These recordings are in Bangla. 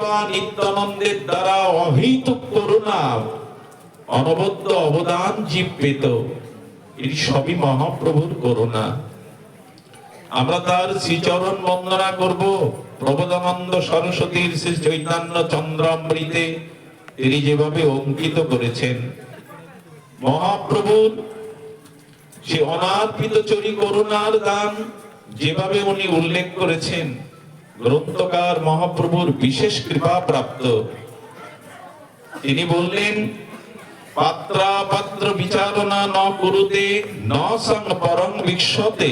সেবা নিত্যানন্দের দ্বারা অহেতুক করুণা অনবদ্য অবদান জীব পেত। এটি সবই মহাপ্রভুর করুণা। আমরা তার শ্রীচরণ বন্দনা করব। প্রবোধানন্দ সরস্বতীর শ্রী চৈতন্য চন্দ্রামৃতে তিনি যেভাবে অঙ্কিত করেছেন মহাপ্রভুর সে অনার্পিত চরি করুণার দান যেভাবে উনি উল্লেখ করেছেন, গ্রন্থকার মহাপ্রভুর বিশেষ কৃপা প্রাপ্ত। তিনি বললেন, পাত্রাপাত্র বিচারণা ন কুরুতে ন সং পরং বিক্ষতে,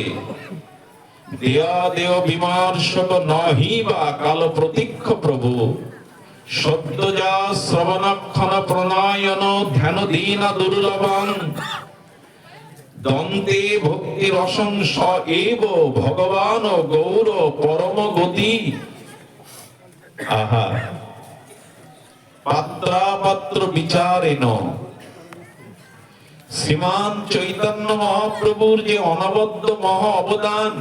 দেয়া দেয় বিমর্শক নহি বা কাল প্রতীক্ষ প্রভু, সদ্যজা শ্রবণক্ষণ প্রণয়ন ধ্যান দীন দুর্লভং, দন্তে ভক্তি রসংস এব ভগবান গৌর পরম গতি। আহা, পাত্রাপাত্র বিচারেন শ্রীমান চৈতন্য মহাপ্রভুর যে অনবদ্য মহা অবদান,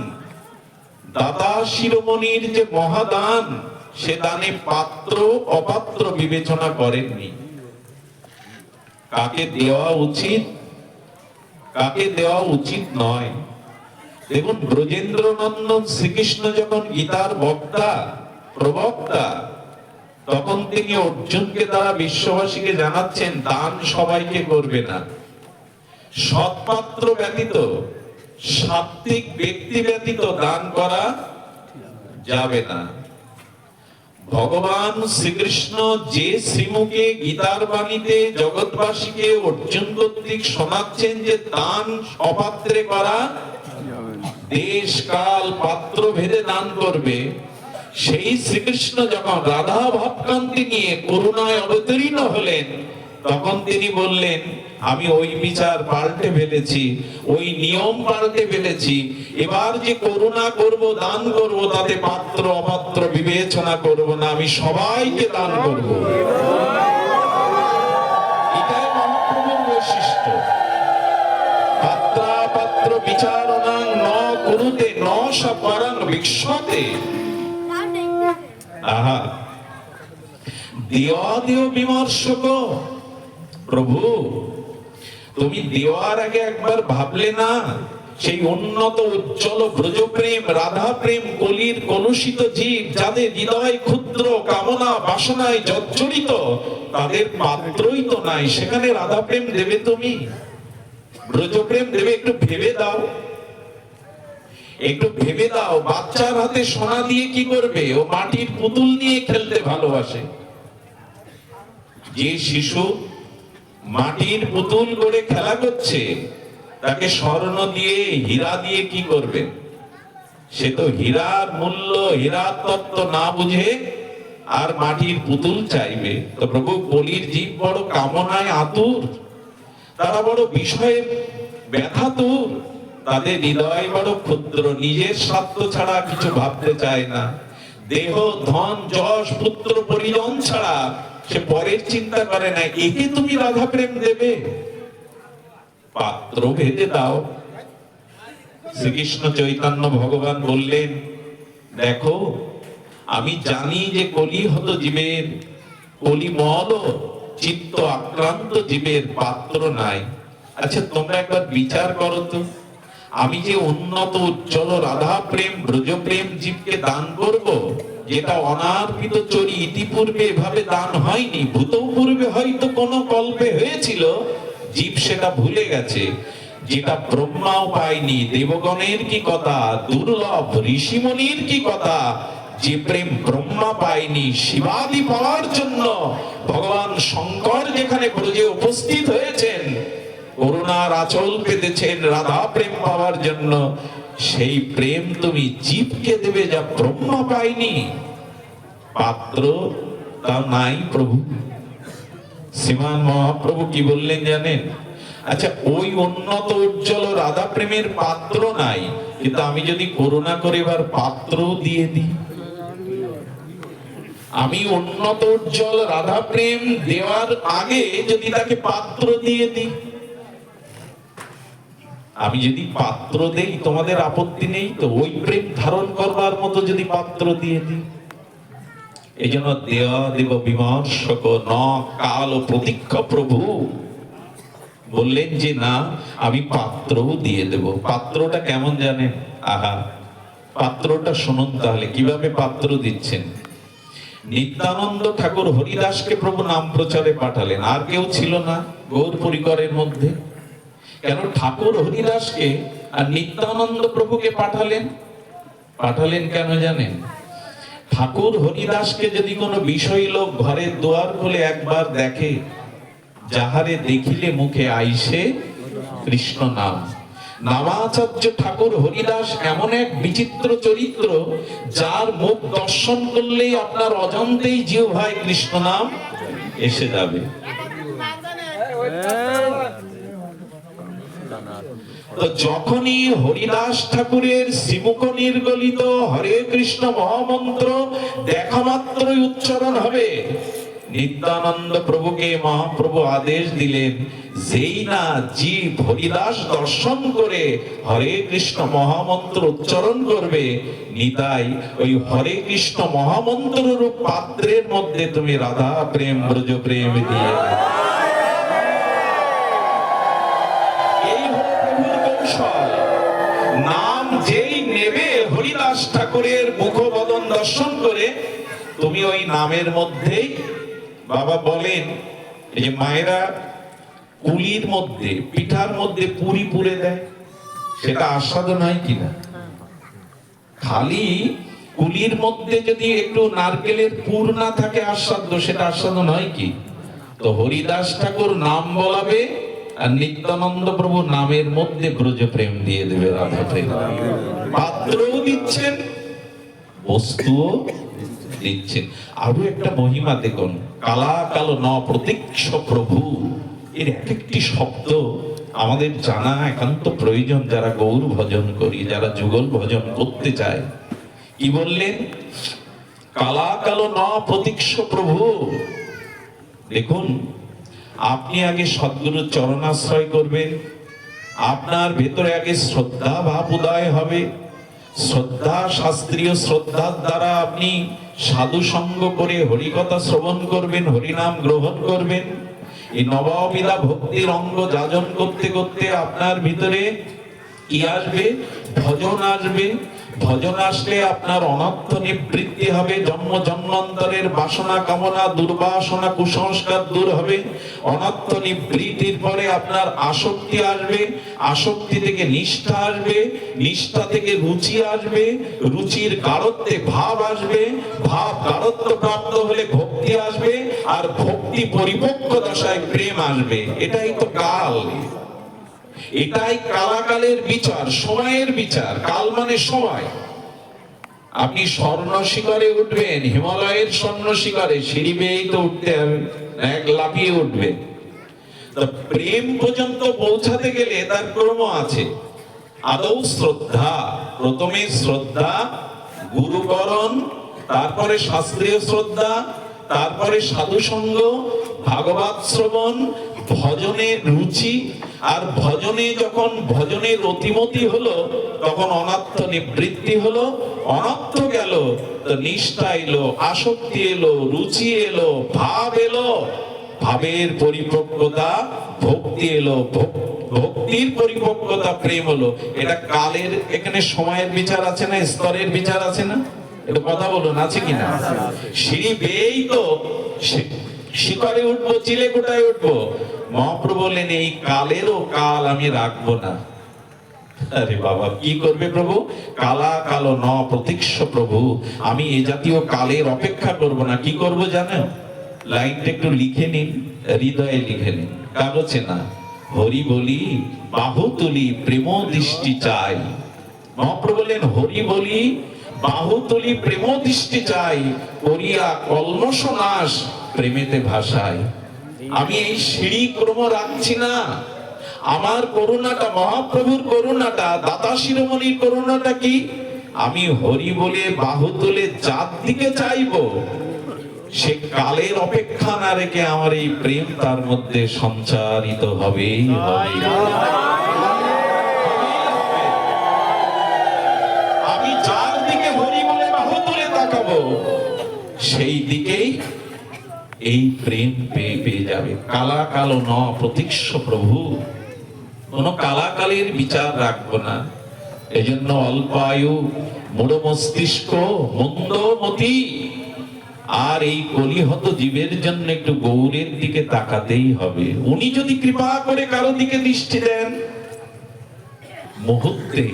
দাদা শিরোমণির যে মহাদান, সে দানে পাত্র অপাত্র বিবেচনা করেননি। কাকে দেওয়া উচিত, কাকে দেওয়া উচিত নয়। দেখুন, ব্রজেন্দ্র নন্দন শ্রীকৃষ্ণ যখন গীতার বক্তা প্রবক্তা, তখন তিনি অর্জুনকে দ্বারা বিশ্ববাসীকে জানাচ্ছেন দান সবাইকে করবে না, সৎপাত্র ব্যতীত, সাত্বিক ব্যক্তি ব্যতীত দান করা যাবে না। ভগবান শ্রীকৃষ্ণ যে শ্রীমুখে গীতার বাণীতে জগৎবাসীকে অর্জুন কর্তৃক শোনাচ্ছেন যে দান অপাত্রে করা, দেশ কাল পাত্র ভেদে দান করবে, সেই শ্রীকৃষ্ণ যখন রাধা ভাবকান্তি নিয়ে করুণায় অবতীর্ণ হলেন, তখন তিনি বললেন, আমি ওই বিচার পাল্টে ফেলেছি, ওই নিয়ম পাল্টে ফেলেছি। এবার যে করুণা করব, দান করব, তাতে পাত্র অপাত্র বিবেচনা করব না, আমি সবাইকে দান করব। এটাই মহাপ্রভুর বৈশিষ্ট্য। পাত্রাপাত্র বিচারণাং ন কুরুতে ন সপরং বিক্ষতে। আহা, দেওয়া বিমর্শক। প্রভু, তুমি দেওয়ার আগে একবার ভাবলে না, সেই উন্নত উজ্জ্বল ব্রজপ্রেম রাধা প্রেম কলির কলুষিত জীব, যাদের হৃদয় ক্ষুদ্র কামনা বাসনায় জর্জরিত, তাদের পাত্রই তো নাই, সেখানে রাধা প্রেম দেবে তুমি, ব্রজপ্রেম দেবে? একটু ভেবে দাও, একটু ভেবে দাও। বাচ্চার হাতে সোনা দিয়ে কি করবে? ও মাটির পুতুল নিয়ে খেলতে ভালোবাসে। যে শিশু মাটির পুতুল করে খেলা করছে, তাকে স্বর্ণ দিয়ে হীরা দিয়ে কি করবে? সে তো হীরার মূল্য, হীরার তত্ত্ব না বুঝে আর মাটির পুতুল চাইবে। তো প্রভু, কলির জীব বড় কামনায় আতুর, তারা বড় বিষয়ে ব্যথাতুর, তাদের হৃদয় বড় ক্ষুদ্র, নিজের স্বার্থ ছাড়া কিছু ভাবতে চায় না। দেহ ধন যশ পুত্র পরিজন ছাড়া সে পরের চিন্তা করে না। একে তুমি রাধা প্রেম দেবে? পাত্র ভেদে দাও। শ্রীকৃষ্ণ চৈতন্য ভগবান বললেন, দেখো, আমি জানি যে কলিহত জীবের, কলিমল চিত্ত আক্রান্ত জীবের পাত্র নাই। আচ্ছা, তোমরা একবার বিচার করো তো, আমি যে উন্নত উজ্জ্বল রাধা প্রেম ব্রজ প্রেম জীবকে দান করব, যেটা অনার্পিত চরি ইতিপূর্বে এভাবে দান হয়নি, ভূতও পূর্বে হয়তো কোনো কল্পে হয়েছিল, জীব সেটা ভুলে গেছে। যেটা ব্রহ্মাও পায়নি, দেবগণের কি কথা, দুর্লভ ঋষিমণির কি কথা, যে প্রেম ব্রহ্মা পায়নি, শিবাদি পাওয়ার জন্য ভগবান শঙ্কর যেখানে ব্রজে উপস্থিত হয়েছেন, করুণার আঁচল পেতেছেন রাধা প্রেম পাওয়ার জন্য, সেই প্রেম তুমি জীবকে দেবে যা ব্রহ্মা পায়নি। পাত্র তা নাই প্রভু। শ্রীমান মহাপ্রভু কি বললেন জানেন? আচ্ছা, ওই উন্নত উজ্জ্বল রাধা প্রেমের পাত্র নাই, কিন্তু আমি যদি করুণা করে এবার পাত্র দিয়ে দিই, আমি উন্নত উজ্জ্বল রাধা প্রেম দেওয়ার আগে যদি তাকে পাত্র দিয়ে দিই, আমি যদি পাত্র দেই, তোমাদের আপত্তি নেই তো? ওই প্রেম ধারণ করবার মতো যদি পাত্র দিয়ে দিই, এই জন্য দেয়া দেব বিমর্শক ন কাল প্রতীক্ষ প্রভু বললেন যে না, আমি পাত্রও দিয়ে দেব। পাত্রটা কেমন জানেন? আহা, পাত্রটা শুনুন তাহলে কিভাবে পাত্র দিচ্ছেন। নিত্যানন্দ ঠাকুর হরিদাসকে প্রভু নাম প্রচারে পাঠালেন, আর কেউ ছিল না গৌর পরিকরের মধ্যে। কেন ঠাকুর হরিদাসকে আর নিত্যানন্দ প্রভুকে পাঠালেন? পাঠালেন কেন জানেন? ঠাকুর হরিদাসকে যদি কোনো বিষয় লোক ঘরের দুয়ার খুলে একবার দেখে, যাহারে দেখিলে মুখে আইসে কৃষ্ণ নাম। নামাচার্য ঠাকুর হরিদাস এমন এক বিচিত্র চরিত্র, যার মুখ দর্শন করলেই আপনার অজান্তেই জিহ্বায় কৃষ্ণ নাম এসে যাবে। তো যখনই হরিদাস ঠাকুরের শ্রীমুখ নির্গলিত হরে কৃষ্ণ মহামন্ত্র দেখা মাত্রই উচ্চারণ হবে, নিত্যানন্দ প্রভুকে মহাপ্রভু আদেশ দিলেন, যেই না জীব হরিদাস দর্শন করে হরে কৃষ্ণ মহামন্ত্র উচ্চারণ করবে, নিতাই ওই হরে কৃষ্ণ মহামন্ত্র রূপ পাত্রের মধ্যে তুমি রাধা প্রেম ব্রজ প্রেম দিয়ে। এই হলো প্রভুর কৌশল। নাম যেই নেবে হরিদাস ঠাকুরের মুখবদন দর্শন করে, তুমি ওই নামের মধ্যেই, বাবা বলেন এই যে মায়েরা কুলির মধ্যে পিঠার মধ্যে পুরি পুরে দেয়, সেটা আস্বাদন হয় কিনা? খালি কুলির মধ্যে যদি একটু নারকেলের পুর না থাকে আস্বাদ্য, সেটা আস্বাদন হয় কি? তো হরিদাস ঠাকুর নাম বলাবে আর নিত্যানন্দ প্রভু নামের মধ্যে ব্রজ প্রেম দিয়ে দেবে, রাধা প্রেম। পাত্রও দিচ্ছেন, বস্তুও দিচ্ছেন। আরো একটা মহিমা দেখুন, কালা কালো ন প্রতীক্ষ প্রভু, এর এক একটি শব্দ আমাদের জানা একান্ত প্রয়োজন, যারা গৌর ভজন করি, যারা যুগল ভজন করতে চায়। কি বললেন? কালা কালো ন প্রতীক্ষ প্রভু। দেখুন, আপনি আগে সদ্গুরুর চরণাশ্রয় করবেন, আপনার ভেতরে আগে শ্রদ্ধা ভাব উদয় হবে। শ্রদ্ধা, শাস্ত্রীয় শ্রদ্ধার দ্বারা আপনি সাধু সঙ্গ করে হরিকথা শ্রবণ করবেন, হরিনাম গ্রহণ করবেন। এই নববিধা ভক্তির অঙ্গ যাজন করতে করতে আপনার ভিতরে কি আসবে? ভজন আসবে। ভজন আসলে আপনার অনর্থ নিবৃত্তি হবে, জন্ম জন্মান্তরের বাসনা কামনা দুর্বাসনা কুসংস্কার দূর হবে। অনর্থ নিবৃত্তির পরে আপনার আসক্তি আসবে, আসক্তি থেকে নিষ্ঠা আসবে, নিষ্ঠা থেকে রুচি আসবে, রুচির গাঢ়ত্বে ভাব আসবে, ভাব গাঢ়ত্ব প্রাপ্ত হলে ভক্তি আসবে, আর ভক্তি পরিপক্ক দশায় প্রেম আসবে। এটাই তো কাল, এটাই কালাকালের বিচার, সময়ের বিচার। কাল মানে সময়। আপনি স্বর্ণ শিখরে উঠবেন, হিমালয়ের স্বর্ণ শিখরে সিঁড়ি বেয়েই তো উঠতে হবে, এক লাফিয়ে উঠবে। তো প্রেম পর্যন্ত পৌঁছাতে গেলে তার ক্রম আছে। আদৌ শ্রদ্ধা, প্রথমে শ্রদ্ধা, গুরুকরণ, তারপরে শাস্ত্রীয় শ্রদ্ধা, তারপরে সাধু সঙ্গ, ভাগবত শ্রবণ, ভজনের রুচি। আর ভজনে যখন ভজনের অতিমতি হলো, তখন অনর্থ নিবৃত্তি হলো, অনর্থ গেল তো নিষ্ঠা এলো, আসক্তি এলো, রুচি এলো, ভাব এলো, ভাবের পরিপক্কতা ভক্তি এলো, ভক্তির পরিপক্কতা প্রেম হলো। এটা কালের, এখানে সময়ের বিচার আছে না, স্তরের বিচার আছে না? এটা কথা বলুন, আছে কিনা? সিঁড়ি বেয়েই তো শিখরে উঠবো, চিলে কোটায় উঠবো। মহাপ্রভু বললেন, এই কালেরও কাল আমি রাখবো না। আরে বাবা, কি করবে প্রভু? কালা কালো ন প্রতীক্ষ প্রভু, আমি এ জাতীয় কালের অপেক্ষা করব না। কি করব জানেন? লাইনটা একটু লিখে নিন, হৃদয়ে লিখে নিন, কাগজে না। হরি বলি বাহু তুলি প্রেম দৃষ্টি চাই। মহাপ্রভু বললেন, হরি বলি বাহু তুলি প্রেম দৃষ্টি চাই, করিয়া কলমশ নাশ প্রেমেতে ভাষায়। আমি এই সিঁড়ি ক্রম রাখছি না। আমার করুণাটা, মহাপ্রভুর করুণাটা, দাতা শিরোমণির করুণাটা কি? আমি হরি বলে বাহু তুলে যার দিকে চাইবো, সে কালের অপেক্ষা না রেখে আমার এই প্রেম তার মধ্যে সঞ্চারিত হবেই হবে। আমি যার দিকে হরি বলে বাহু তুলে তাকাবো, সেই দিকেই এই প্রেম পেয়ে পেয়ে যাবে। কালা কালো ন প্রতীক্ষ প্রভু, কোন কালাকালের বিচার রাখবো না। এই জন্য অল্প আয়ু, মূঢ় মস্তিষ্ক, মন্দমতি আর এই কলিহত জীবের জন্য একটু গৌরের দিকে তাকাতেই হবে। উনি যদি কৃপা করে কারো দিকে দৃষ্টি দেন, মুহূর্তে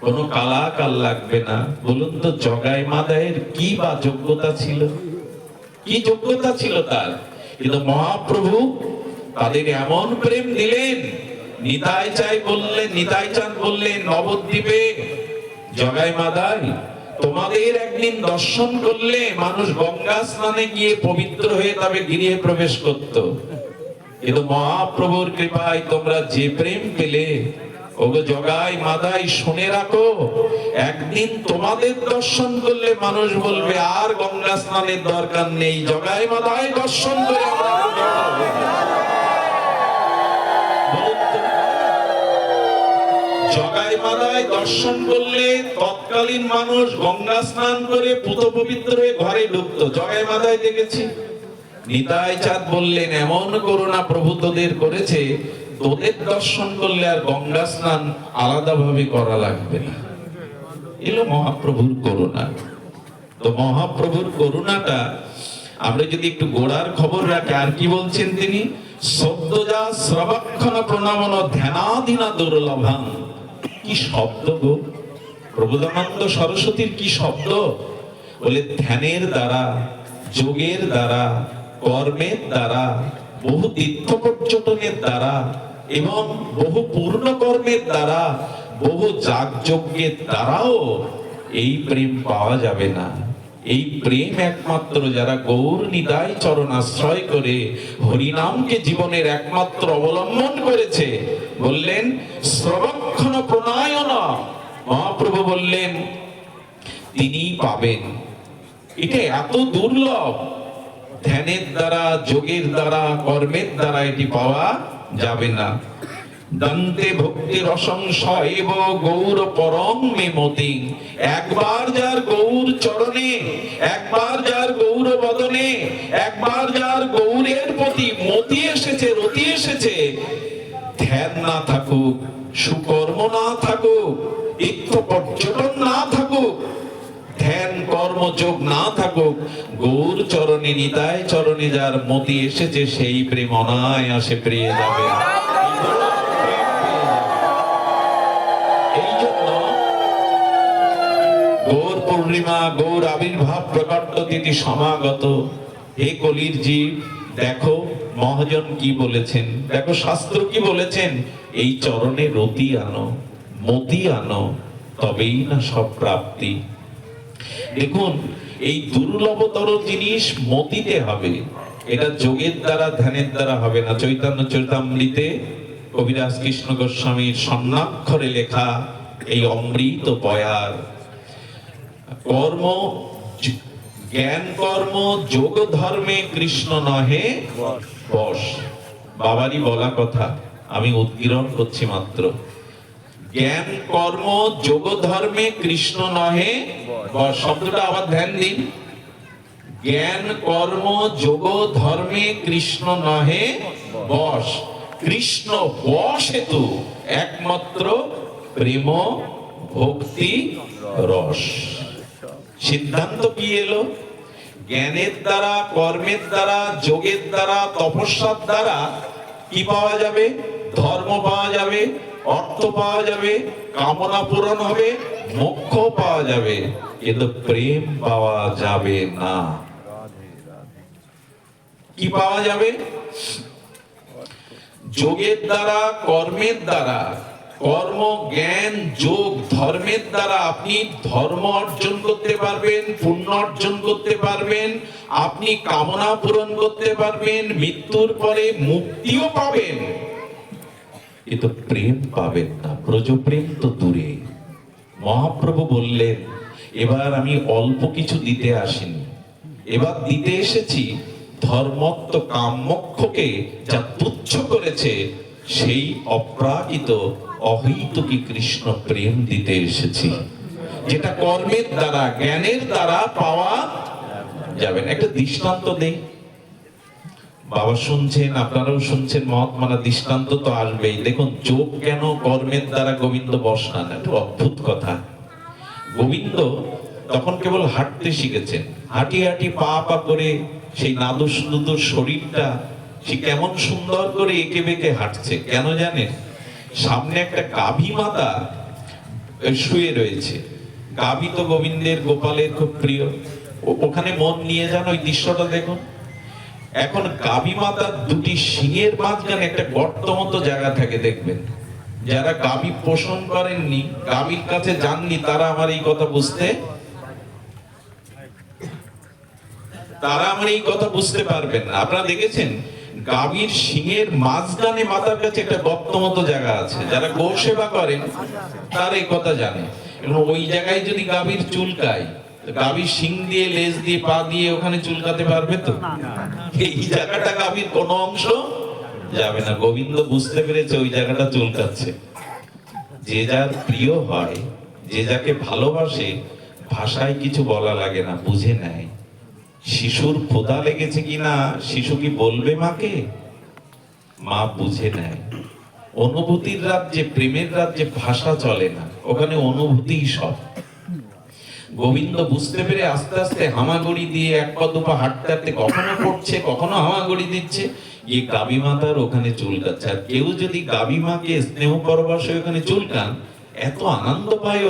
কোন কালাকাল লাগবে না। বলুন তো জগাই মাদায়ের কি বা যোগ্যতা ছিল? কি যোগ্যতা ছিল তার? কিন্তু মহাপ্রভু তাদের এমন প্রেম দিলেন। নিতাই চাই বললেন, নিতাই চাঁদ বললেন নবদ্বীপে, জগাই মাদাই তোমাদের একদিন দর্শন করলে মানুষ গঙ্গা স্নানে গিয়ে পবিত্র হয়ে তবে গৃহে প্রবেশ করত, কিন্তু মহাপ্রভুর কৃপায় তোমরা যে প্রেম পেলে, ওগো জগাই মাদাই শুনে রাখো, একদিন তোমাদের দর্শন করলে মানুষ বলবে আর গঙ্গা স্নানের দরকার নেই, জগাই মাদাই দর্শন করে আমরা জগাই মাদাই দর্শন করলে তৎকালীন মানুষ গঙ্গা স্নান করে পুত পবিত্র হয়ে ঘরে ঢুকতো। জগাই মাদাই দেখেছি। নিতাই চাঁদ বললেন এমন করুণা প্রভু তোদের করেছে, তোদের দর্শন করলে আর গঙ্গা স্নান আলাদা ভাবে করা লাগবে না। এলো মহাপ্রভুর করুণা। তো মহাপ্রভুর করুণাটা আমরা যদি একটু গোড়ার খবর রাখি, আর কি বলছেন তিনি? সদ্যজা শ্রবক্ষণ প্রণামন ধ্যানাধীনা দুর্লভাং। কি শব্দ গো! প্রবোধানন্দ সরস্বতীর কি শব্দ! বলে ধ্যানের দ্বারা, যোগের দ্বারা, কর্মের দ্বারা, বহু তীর্থ পর্যটনের দ্বারা এবং বহু পূর্ণ কর্মের দ্বারা, বহু যাগযজ্ঞের দ্বারাও এই প্রেম পাওয়া যাবে না। এই প্রেম একমাত্র যারা গৌর নিতাই চরণ আশ্রয় করে হরিনামকে জীবনের একমাত্র অবলম্বন করেছে, বললেন শ্রবক্ষণ প্রণায়ন, মহাপ্রভু বললেন তিনি পাবেন। এটা এত দুর্লভ, ধ্যানের দ্বারা, যোগের দ্বারা, কর্মের দ্বারা এটি পাওয়া যাবে না। দন্তে ভক্তি রসংশয়েব গৌর পরং মে মতি। একবার যার গৌর চরণে, একবার যার গৌর বদনে, একবার যার গৌরের প্রতি মতি এসেছে, রতি এসেছে, ধ্যান না থাকুক, সুকর্ম না থাকুক, তীর্থ পর্যটন না থাকুক, ধ্যান কর্মযোগ না থাকুক, গৌর চরণে, নিতাই চরণে যার মতি এসেছে সেই প্রেম অনায়াসে পেয়ে যাবে। এই জন্য গৌর পূর্ণিমা, গৌর আবির্ভাব প্রকট তিথি সমাগত। হে কলির জীব, দেখো মহাজন কি বলেছেন, দেখো শাস্ত্র কি বলেছেন, এই চরণে রতি আনো, মতি আনো, তবেই না সব প্রাপ্তি। দেখুন এই দুর্লভতর জিনিস মতিতে হবে, এটা যোগের দ্বারা, ধ্যানের দ্বারা হবে না। চৈতন্য চরিতামৃতে কবিরাজ কৃষ্ণ গোস্বামীর স্বর্ণাক্ষরে লেখা এই অমৃত বয়ার, কর্ম জ্ঞান কর্ম যোগ ধর্মে কৃষ্ণ নহে বশ। বাবারই বলা কথা, আমি উদ্গীরণ করছি মাত্র। জ্ঞান কর্ম যোগ ধর্মে কৃষ্ণ নহে বশ। শব্দটা আবার ধ্যান দিন। জ্ঞান কর্ম যোগ ধর্মে কৃষ্ণ নহে বশ। কৃষ্ণ বশ হেতু একমাত্র প্রেম ভক্তি রস। সিদ্ধান্ত কি এলো? জ্ঞানের দ্বারা, কর্মের দ্বারা, যোগের দ্বারা, তপস্যার দ্বারা কি পাওয়া যাবে? ধর্ম পাওয়া যাবে, অর্থ পাওয়া যাবে, কামনা পূরণ হবে, মোক্ষ পাওয়া যাবে, কিন্তু প্রেম পাওয়া যাবে না। কি পাওয়া যাবে? যোগের দ্বারা, কর্মের দ্বারা, কর্ম জ্ঞান যোগ ধর্মের দ্বারা আপনি ধর্ম অর্জন করতে পারবেন, পুণ্য অর্জন করতে পারবেন, আপনি কামনা পূরণ করতে পারবেন, মৃত্যুর পরে মুক্তিও পাবেন, কিন্তু প্রেম পাবেন না। ব্রজ প্রেম তো দূরে। মহাপ্রভু বললেন এবার আমি অল্প কিছু দিতে আসিনি, এবার দিতে এসেছি ধর্মত্ব কাম্যক্ষকে যা তুচ্ছ করেছে সেই অপ্রাকৃত অহৈতুকী কৃষ্ণ প্রেম দিতে এসেছি, যেটা কর্মের দ্বারা, জ্ঞানের দ্বারা পাওয়া যাবেন। একটা দৃষ্টান্ত দেই, বাবা শুনছেন, আপনারাও শুনছেন, মহাত্মারা দৃষ্টান্ত তো আসবেই। দেখুন, যোগ কেন কর্মের দ্বারা গোবিন্দ বশ না, একটু অদ্ভুত কথা। গোবিন্দ তখন কেবল হাঁটতে শিখেছেন, হাঁটি হাঁটি পা পা করে সেই নাদুস নুদুর শরীরটা সে কেমন সুন্দর করে এঁকে বেঁকে হাঁটছে। কেন জানেন? সামনে একটা গাভী মাতা শুয়ে রয়েছে। গাভী তো গোবিন্দের, গোপালের খুব প্রিয়। ওখানে মন নিয়ে যান, ওই দৃশ্যটা দেখুন। এখন গাভী মাতার দুটি শিঙের মাঝখানে একটা গর্ত মতো জায়গা থাকে, দেখবেন। যারা গাভী পোষণ করেননি, গাভীর কাছে যাননি, তারা আমার এই কথা বুঝতে পারবেন না। আপনারা দেখেছেন গাভীর শিঙের মাঝখানে মাথার কাছে একটা গর্ত মতো জায়গা আছে। যারা গো সেবা করেন তারা এই কথা জানে। এবং ওই জায়গায় যদি গাভীর চুলকায়, গাভীর শিং দিয়ে, লেজ দিয়ে, পা দিয়ে ওখানে চুলকাতে পারবে তো? এই জায়গাটা গাভীর কোনো অংশ যাবে না। গোবিন্দ বুঝতে পেরেছে ওই জায়গাটা চুলকাচ্ছে। যে যার প্রিয় হয়, যে যাকে ভালোবাসে, ভাষায় কিছু বলা লাগে না, বুঝে নেয়। শিশুর ক্ষুধা লেগেছে কিনা শিশু কি বলবে মাকে? মা বুঝে নেয়। অনুভূতির রাজ্যে, প্রেমের রাজ্যে ভাষা চলে না, ওখানে অনুভূতিই সব। গোবিন্দ বুঝতে পেরে আস্তে আস্তে হামাগুড়ি দিয়ে এক পা দুপা হাঁটতে হাঁটতে কখনো পড়ছে, কখনো হামাগুড়ি দিচ্ছে, গিয়ে গাভী মাতার ওখানে চুলকাচ্ছে। আর কেউ যদি গাভী মাকে স্নেহ পরবশে ওখানে চুলকান, এত আনন্দ পায়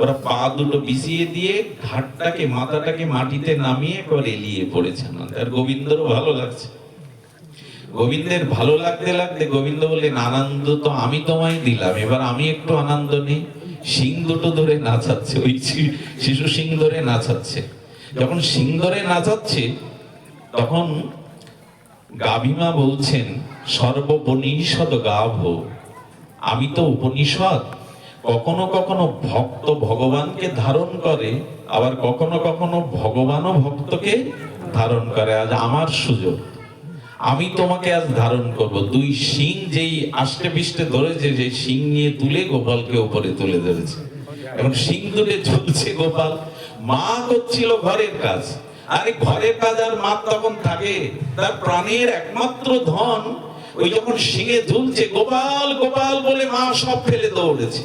ওরা পা দুটো বিছিয়ে দিয়ে ঘাটটাকে, মাথাটাকে মাটিতে নামিয়ে একবার এলিয়ে পড়েছেন। আর গোবিন্দরও ভালো লাগছে। গোবিন্দের ভালো লাগতে লাগতে গোবিন্দ বললেন, আনন্দ তো আমি তোমায় দিলাম, এবার আমি একটু আনন্দ নেই। শিং দুটো ধরে নাচাচ্ছে, ওই শিশু শিং ধরে নাচাচ্ছে। যখন শিং ধরে নাচাচ্ছে, তখন গাভীমা বলছেন, সর্বপনিষদ গাভ, আমি তো উপনিষদ। কখনো কখনো ভক্ত ভগবানকে ধারণ করে, আবার কখনো কখনো ভগবানও ভক্তকে ধারণ করে। আজ আমার সুযোগ, আমি তোমাকে আজ ধারণ করব। দুই শিং যেই আষ্টে পিষ্টে ধরেছে, সেই শিং নিয়ে তুলে গোপালকে উপরে তুলে ধরেছে। এখন শিং তুলে ঝুলছে গোপাল। মা করছিল ঘরের কাজ। আরে ঘরের কাজ আর মা তখন থাকে, তার প্রাণের একমাত্র ধন। ওই যখন শিঙে ঝুলছে, গোপাল গোপাল বলে মা সব ফেলে দৌড়েছে,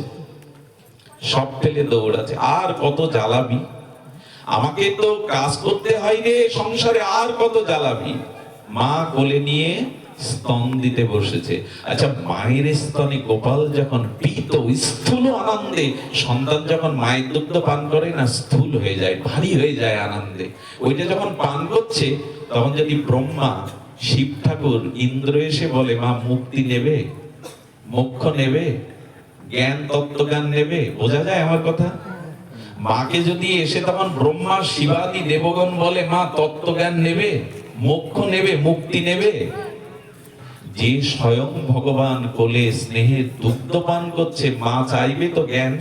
সব ফেলে দৌড়াচ্ছে। আর কত জ্বালাবি, আমাকে তো কাজ করতে হয় রে সংসারে, আর কত জ্বালাবি। মা কোলে নিয়ে স্তন দিতে বসেছে। আচ্ছা, মায়ের স্তনে গোপাল যখন পীত, স্থূল আনন্দে, সন্তান যখন মায়ের দুগ্ধ পান করে না, স্থূল হয়ে যায়, ভারী হয়ে যায় আনন্দে। ওইটা যখন পান করছে, তখন যদি ব্রহ্মা, শিব ঠাকুর, ইন্দ্র এসে বলে, মা মুক্তি নেবে, মোক্ষ নেবে, জ্ঞান, তত্ত্বজ্ঞান নেবে, বোঝা যায় আমার কথা? মাকে যদি এসে তখন ব্রহ্মা, শিবাদি দেবগণ বলে, মা তত্ত্বজ্ঞান নেবে, মোক্ষ নেবে, মুক্তি নেবে, যে স্বয়ং ভগবান কোলে স্নেহের দুগ্ধ পান করছে, মা চাইবে তো জ্ঞান?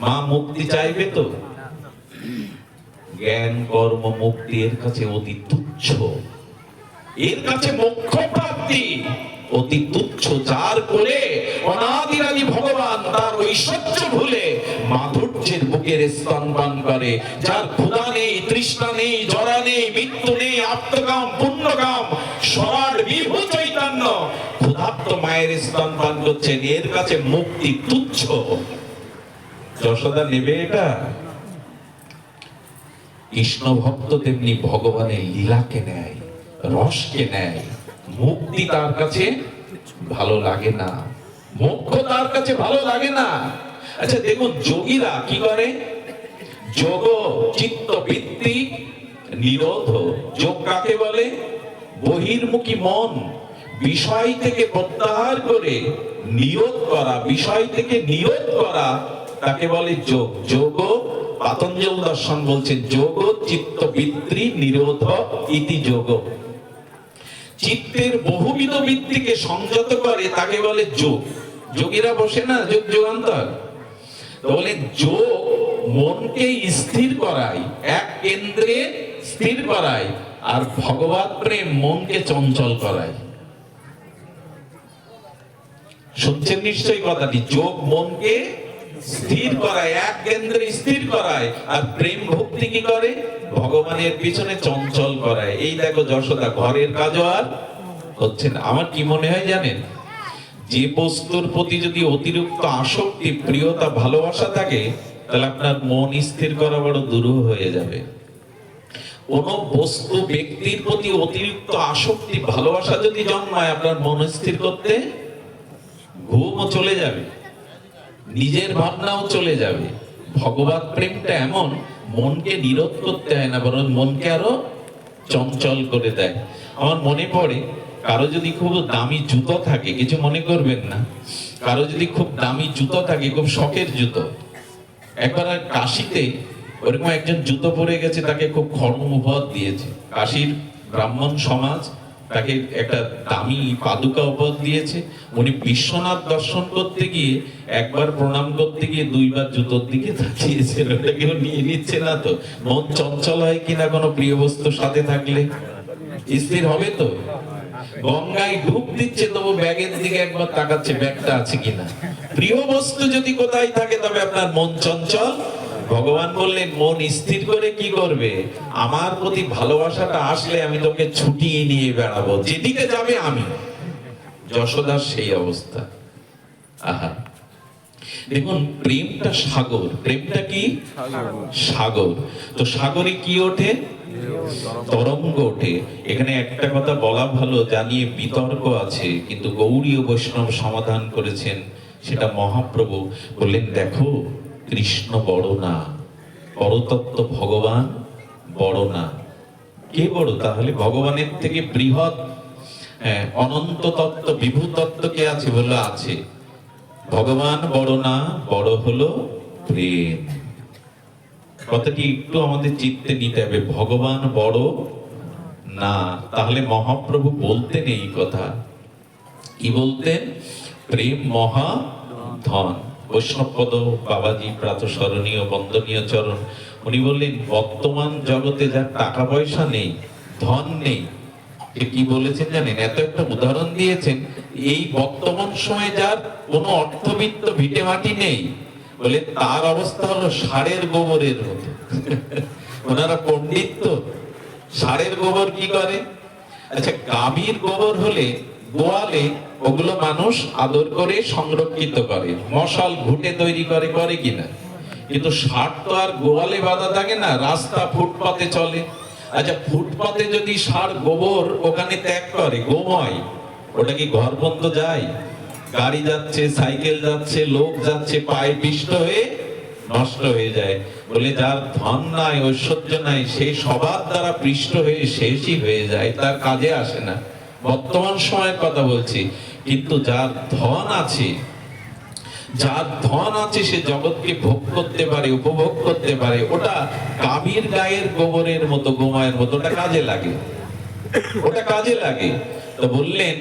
মা মুক্তি চাইবে তো? জ্ঞান, কর্ম, মুক্তি এর কাছে অতি তুচ্ছ। এর কাছে মোক্ষ প্রাপ্তি অতি তুচ্ছ। যার কোলে অনাদিরাদি ভগবান তার ঐশ্বর্য ভুলে মাধুর্যের বুকের স্তন পান করে, যার ক্ষুধা নেই, তৃষ্ণা নেই, জরা নেই, মৃত্যু নেই, আত্মকাম, পুণ্যকাম, সরাট বিভু চৈতন্য ক্ষুধার্ত মায়ের স্তন পান করছেন, এর কাছে মুক্তি তুচ্ছ। যশোদা নেবে এটা? কৃষ্ণ ভক্ত তেমনি ভগবানের লীলাকে নেয়, রসকে নেয়। মুক্তি তার কাছে ভালো লাগে না, মোক্ষ তার কাছে ভালো লাগে না। আচ্ছা দেখুন, যোগীরা কি করে? যোগ চিত্ত বৃত্তি নিরোধ। যোগ কাকে বলে? বহির্মুখী মন বিষয় থেকে প্রত্যাহার করে নিরোধ করা, বিষয় থেকে নিরোধ করা, তাকে বলে যোগ। যোগ, পাতঞ্জল দর্শন বলছে, যোগ চিত্ত বৃত্তি নিরোধ ইতি যোগ। চিত্তের বহুবিধ বৃত্তিকে সংযত করে, তাকে বলে যোগ। যোগীরা বসে না যোগ যোগান্তর, বলে যোগ মনকে স্থির করায়, এক কেন্দ্রে স্থির করায়, আর ভগবত প্রেম মনকে চঞ্চল করায়। শুনছেন নিশ্চয়ই কথাটি? যোগ মনকে স্থির করায়, এক কেন্দ্রে স্থির করায়। আর প্রেম ভক্তি কি করে? ভগবানের পিছনে চঞ্চল করায়। এই দেখো যশোদা, ঘরের কাজও আর হচ্ছে না। আমার কি মনে হয় জানেন, যে বস্তুর প্রতি যদি অতিরিক্ত আসক্তি, প্রিয়তা, ভালোবাসা থাকে, তাহলে আপনার মন স্থির করা বড় দুরূহ হয়ে যাবে। কোন বস্তু, ব্যক্তির প্রতি অতিরিক্ত আসক্তি, ভালোবাসা যদি জন্মায়, আপনার মন স্থির করতে ঘুমও চলে যাবে, নিজের ভাবনাও চলে যাবে। ভগবত প্রেমটা এমন, মনকে নিরোধ করতে হয় না, বরং মনকে আরো চঞ্চল করে দেয়। আমার মনে পড়ে, কারো যদি খুব দামি জুতো থাকে, কিছু মনে করবেন না, কারো যদি খুব দামি জুতো থাকে, খুব শখের জুতো, একবার কাশিতে ওরকম একজন জুতো পরে গেছে, তাকে খুব খর্ম উপহার দিয়েছে। কাশীর ব্রাহ্মণ সমাজ তাকে একটা দামি পাদুকা উপহার দিয়েছে। উনি বিশ্বনাথ দর্শন করতে গিয়ে একবার প্রণাম করতে গিয়ে দুইবার জুতোর দিকে তাকিয়েছেন। ওটা কেউ নিয়ে নিচ্ছে না তো? মন চঞ্চল হয় কিনা কোনো প্রিয় বস্তুর সাথে থাকলে? স্থির হবে তো? গঙ্গায় ডুব দিচ্ছে, তবু ব্যাগের দিকে একবার তাকাচ্ছে, ব্যাগটা আছে কিনা। প্রিয় বস্তু যদি কোথায় থাকে, তবে আপনার মন চঞ্চল। ভগবান বললেন, মন স্থির করে কি করবে? আমার প্রতি ভালোবাসাটা আসলে আমি তোকে ছুটিয়ে নিয়ে বেড়াবো, যেদিকে যাবে আমি। যশোদার সেই অবস্থা। আহা, দেখুন, প্রেমটা সাগর। প্রেমটা কি? সাগর। তো সাগরে কি ওঠে? তরঙ্গ ওঠে। এখানে একটা কথা বলা ভালো, জানিয়ে বিতর্ক আছে, কিন্তু গৌড়ীয় বৈষ্ণব সমাধান করেছেন। সেটা মহাপ্রভু বললেন, দেখো, কৃষ্ণ বড় না, পরতত্ত্ব ভগবান বড় না। কে বড় তাহলে? ভগবানের থেকে বৃহৎ অনন্ত তত্ত্ব, বিভু তত্ত্ব কে আছে? বললো আছে। ভগবান বড় না, বড় হলো প্রেম। কথাটি একটু আমাদের চিত্তে নিতে হবে। ভগবান বড় না, তাহলে মহাপ্রভু বলতেন এই কথা। কি বলতেন? প্রেম মহা ধন। বৈষ্ণবপদ বাবাজি প্রাতঃস্মরণীয় বন্দনীয় চরণ, উনি বললেন, বর্তমান জগতে যার টাকা পয়সা নেই, ধন নেই, কি বলেছেন জানেন? এত একটা উদাহরণ দিয়েছেন, এই বর্তমান সময়ে যার কোনো অর্থবিত্ত ভিটে মাটি নেই, বলে তার অবস্থা হলো ষাঁড়ের গোবরের মতো। ওনারা পণ্ডিত তো। ষাঁড়ের গোবর কি করে? আচ্ছা, গাভীর গোবর হলে গোয়ালে ওগুলো মানুষ আদর করে সংরক্ষিত করে, মশাল ঘুটে তৈরি করে, করে কিনা? কিন্তু ষাঁড় তো আর গোয়ালে বাঁধা থাকে না, রাস্তা ফুটপাতে চলে। আচ্ছা, ফুটপাতে যদি ষাঁড় গোবর ওখানে ত্যাগ করে, গোময়, ওটা কি ঘর পর্যন্ত যায়? গাড়ি যাচ্ছে, সাইকেল যাচ্ছে, লোক যাচ্ছে, পায়ে পিষ্ট হয়ে নষ্ট হয়ে যায়। বলে যার ধন নাই, ঐশ্বর্য নাই, সে সবার দ্বারা পৃষ্ঠ হয়ে শেষই হয়ে যায়, তার কাজে আসে না। বর্তমান সময়ের কথা বলছি। কিন্তু যার ধন আছে, যার ধন আছে, সে জগৎকে ভোগ করতে পারে, উপভোগ করতে পারে। ওটা গাভীর গায়ের গোবরের মতো, গোমায়ের মতো, ওটা কাজে লাগে, ওটা কাজে লাগে। তো বললেন,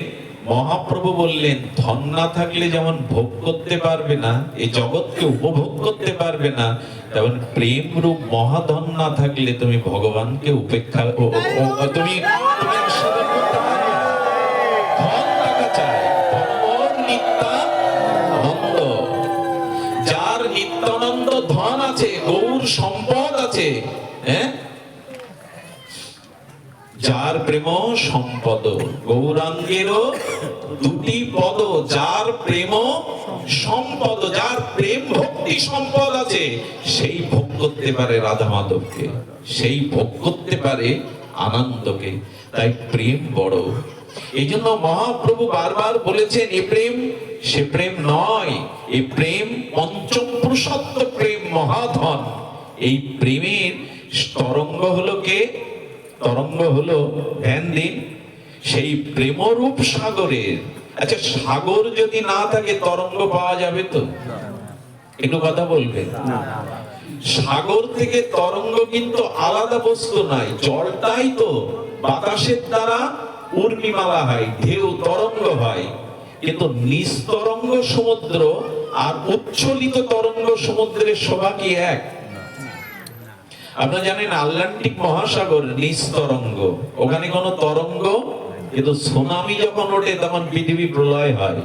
মহাপ্রভু বললেন, ধন না থাকলে যেমন ভোগ করতে পারবে না, এই জগৎকে উপভোগ করতে পারবে না, তেমন প্রেম রূপ মহাধন না থাকলে তুমি ভগবানকে উপেক্ষা, তুমি আস্বাদন করতে পারবে না। ধন টাকা চায়, ধনমোর নিত্যানন্দ। যার নিত্যানন্দ ধন আছে, গৌর সম্পদ আছে, হ্যাঁ, যার প্রেম সম্পদ, গৌরাঙ্গেরও দুটি পদ, যার প্রেম সম্পদ, যার প্রেম ভক্তি সম্পদ আছে, সেই ভোগ করতে পারে রাধা মাধবকে, সেই ভোগ করতে পারে আনন্দকে। তাই প্রেম বড়। এই জন্য মহাপ্রভু বারবার বলেছেন, এ প্রেম সে প্রেম নয়, এই প্রেম পঞ্চম পুরুষত্ব প্রেম, মহাধন। এই প্রেমের তরঙ্গ হলো কে? তরঙ্গ হলো, ধ্যান দিন, সেই প্রেমরূপ সাগরের। আচ্ছা, সাগর যদি না থাকে, তরঙ্গ পাওয়া যাবে তো? একটু কথা বলবেন। সাগর থেকে তরঙ্গ কিন্তু আলাদা বস্তু নাই, জলটাই তো বাতাসের দ্বারা উর্মিমালা হয়, ঢেউ তরঙ্গ হয়। কিন্তু নিস্তরঙ্গ সমুদ্র আর উচ্ছলিত তরঙ্গ সমুদ্রের শোভা কি এক? আপনারা জানেন, আটলান্টিক মহাসাগর নিস্তরঙ্গ, ওখানে কোনো তরঙ্গ, কিন্তু সুনামি যখন ওঠে তখন পৃথিবী প্রলয় হয়।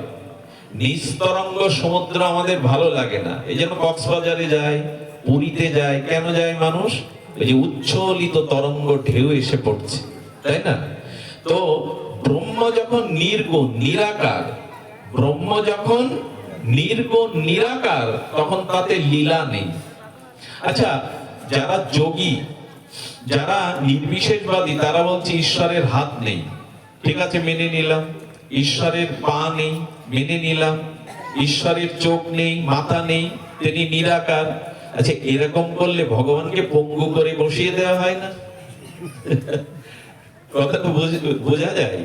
নিস্তরঙ্গ সমুদ্র আমাদের ভালো লাগে না, এই জন্য কক্সবাজারে যায়, পুরীতে যায়। কেন যায় মানুষ? ওই যে উচ্ছলিত তরঙ্গ ঢেউ এসে পড়ছে, তাই না? তো ব্রহ্ম যখন নির্গুণ নিরাকার, ব্রহ্ম যখন নির্গুণ নিরাকার, তখন তাতে লীলা নেই। আচ্ছা, যারা যোগী, যারা নির্বিশেষবাদী, তারা বলছে ঈশ্বরের হাত নেই। ঠিক আছে, মেনে নিলাম। ঈশ্বরের পা নেই, মেনে নিলাম। ঈশ্বরের চোখ নেই, মাথা নেই, তিনি নিরাকার। আচ্ছা, এরকম করলে ভগবানকে পঙ্গু করে বসিয়ে দেওয়া হয় না? কথা তো বোঝা যায়।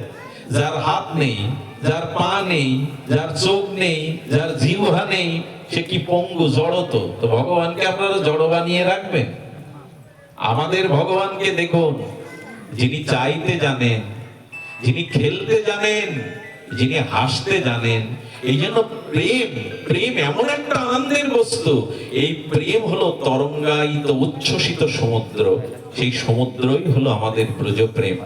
যার হাত নেই, যার পা নেই, যার চোখ নেই, যার জিহ্বা নেই, সে কি পঙ্গু, জড়? তো ভগবানকে আপনারা জড় বানিয়ে রাখবেন? আমাদের ভগবানকে দেখুন, যিনি চাইতে জানেন, যিনি খেলতে জানেন, যিনি হাসতে জানেন। এই জন্য প্রেম, প্রেম এমন একটা আনন্দের বস্তু। এই প্রেম হলো তরঙ্গায়িত উচ্ছ্বসিত সমুদ্র। সেই সমুদ্রই হলো আমাদের ব্রজ প্রেম।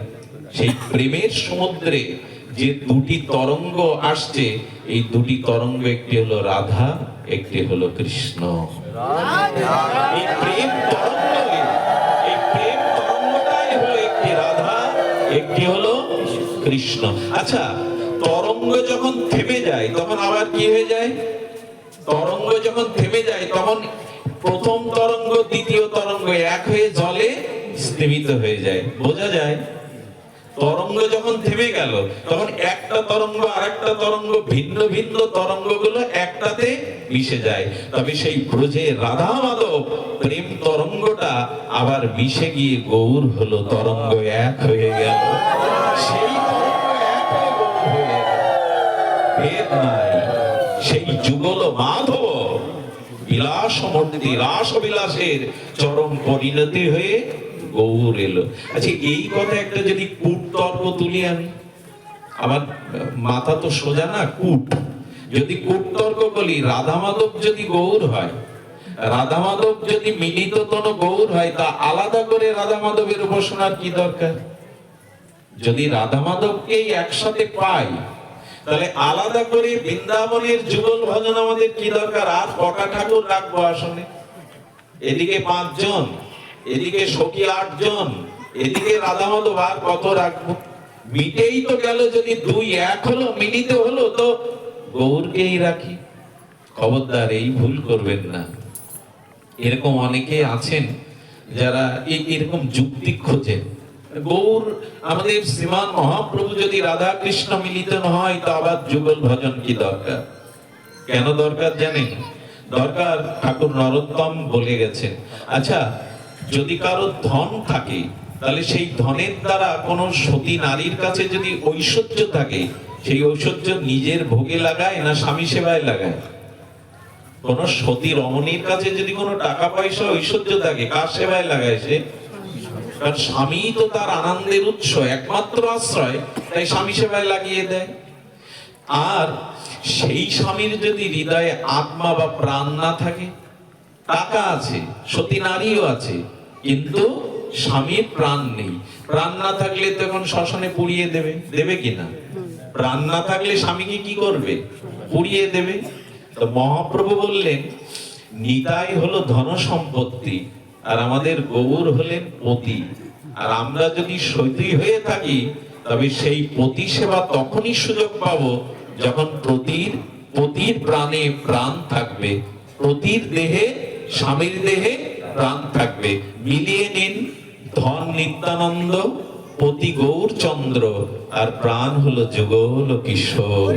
সেই প্রেমের সমুদ্রে যে দুটি তরঙ্গ আসছে, এই দুটি তরঙ্গ, একটি হলো রাধা, একটি হলো কৃষ্ণ। এই প্রেম তরঙ্গ, এই প্রেম তরঙ্গটাই হলো একটি রাধা, একটি হলো কৃষ্ণ। আচ্ছা, তরঙ্গ যখন থেমে যায় তখন আবার কি হয়ে যায়? তরঙ্গ যখন থেমে যায় তখন প্রথম তরঙ্গ দ্বিতীয় তরঙ্গ এক হয়ে জলে স্থিমিত হয়ে যায়। বোঝা যায়? তরঙ্গ যখন থেমে গেল তখন একটা তরঙ্গ আরেকটা তরঙ্গ, ভিন্ন ভিন্ন তরঙ্গগুলো একটাতে মিশে যায়। তবে সেই ব্রজে রাধা মাধব প্রেম তরঙ্গটা আবার মিশে গিয়ে গৌর হলো, তরঙ্গ এক হয়ে গেল। সেই ভেদ নাই, সেই যুগল মাধব বিলাস মূর্তি, রাস বিলাসের চরম পরিণতি হয়ে গৌর এলো। আচ্ছা, এই কথা একটা যদি কূট তর্ক তুলি আমি, আমার মাথা তো সোজা না, কূট যদি কূট তর্ক বলি, রাধা মাধব যদি গৌর হয়, রাধা মাধব যদি মিলিত তন গৌর হয়, তা আলাদা করে রাধা মাধবের উপাসনার কি দরকার? যদি রাধা মাধবকেই একসাথে পাই, তাহলে আলাদা করে বৃন্দাবনের যুগল ভজন আমাদের কি দরকার? আর কটা ঠাকুর রাখবো আসনে? এদিকে 5 জন, এদিকে সখী 8 জন, এদিকে রাধা মাধব, আর কত রাখবো? মিটেই তো গেল। যদি 2 এক হলো, মিলিত হলো, তো গৌরকেই রাখি। খবরদার, এই ভুল করবেন না। এরকম অনেকে আছেন যারা এরকম যুক্তি খোঁজেন। গৌর, আমাদের শ্রীমান মহাপ্রভু যদি রাধা কৃষ্ণ মিলিত না হয়, তো আবার যুগল ভজন কি দরকার? কেন দরকার জানেন? দরকার, ঠাকুর নরোত্তম বলে গেছেন। আচ্ছা, যদি কারো ধন থাকে, তাহলে সেই ধনের দ্বারা কোন সতী নারীর কাছে যদি ঐশ্বর্য থাকে, সেই ঐশ্বর্য নিজের ভোগে লাগায় না স্বামী সেবায় লাগায়? কোন সতী রমণীর কাছে যদি কোনো টাকা পয়সা ঐশ্বর্য থাকে, কার সেবায় লাগায় সে? কারণ স্বামী তো তার আনন্দের উৎস, একমাত্র আশ্রয়, তাই স্বামী সেবায় লাগিয়ে দেয়। আর সেই স্বামীর যদি হৃদয়ে আত্মা বা প্রাণ না থাকে, টাকা আছে, সতী নারীও আছে, কিন্তু স্বামীর প্রাণ নেই। প্রাণ না থাকলে তখন শ্মশানে পুড়িয়ে দেবে, দেবে কিনা? প্রাণ না থাকলে স্বামীকে কি করবে? পুড়িয়ে দেবে। তো মহাপ্রভু বললেন, নিতাই হলো ধন সম্পত্তি, আর আমাদের গৌর হলেন পতি। আর আমরা যদি সতী হয়ে থাকি, তবে সেই পতি সেবা তখনই সুযোগ পাবো যখন পতির প্রাণে প্রাণ থাকবে, পতির দেহে, স্বামীর দেহে প্রাণ থাকবে। মিলিয়ে নিন, ধন নিত্যানন্দ, পতি গৌর চন্দ্র, আর প্রাণ হলো যুগল কিশোর।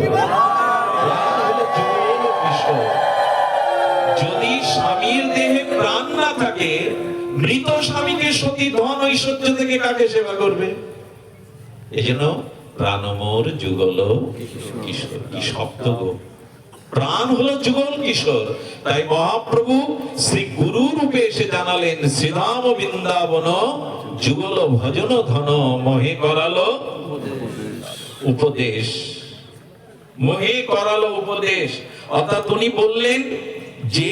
যদি স্বামীর দেহে প্রাণ না থাকে, মৃত স্বামীকে সতী ধন ঐশ্বর্য থেকে কাকে সেবা করবে? এজন্য প্রাণমোর যুগল কিশোর। কি শব্দ গো! প্রাণ হলো যুগল কিশোর। তাই মহাপ্রভু শ্রী গুরু রূপে এসে জানালেন, শ্রীধাম বৃন্দাবন যুগল ভজন ধন, মোহে করালো উপদেশ, মোহে করালো উপদেশ। অর্থাৎ উনি বললেন যে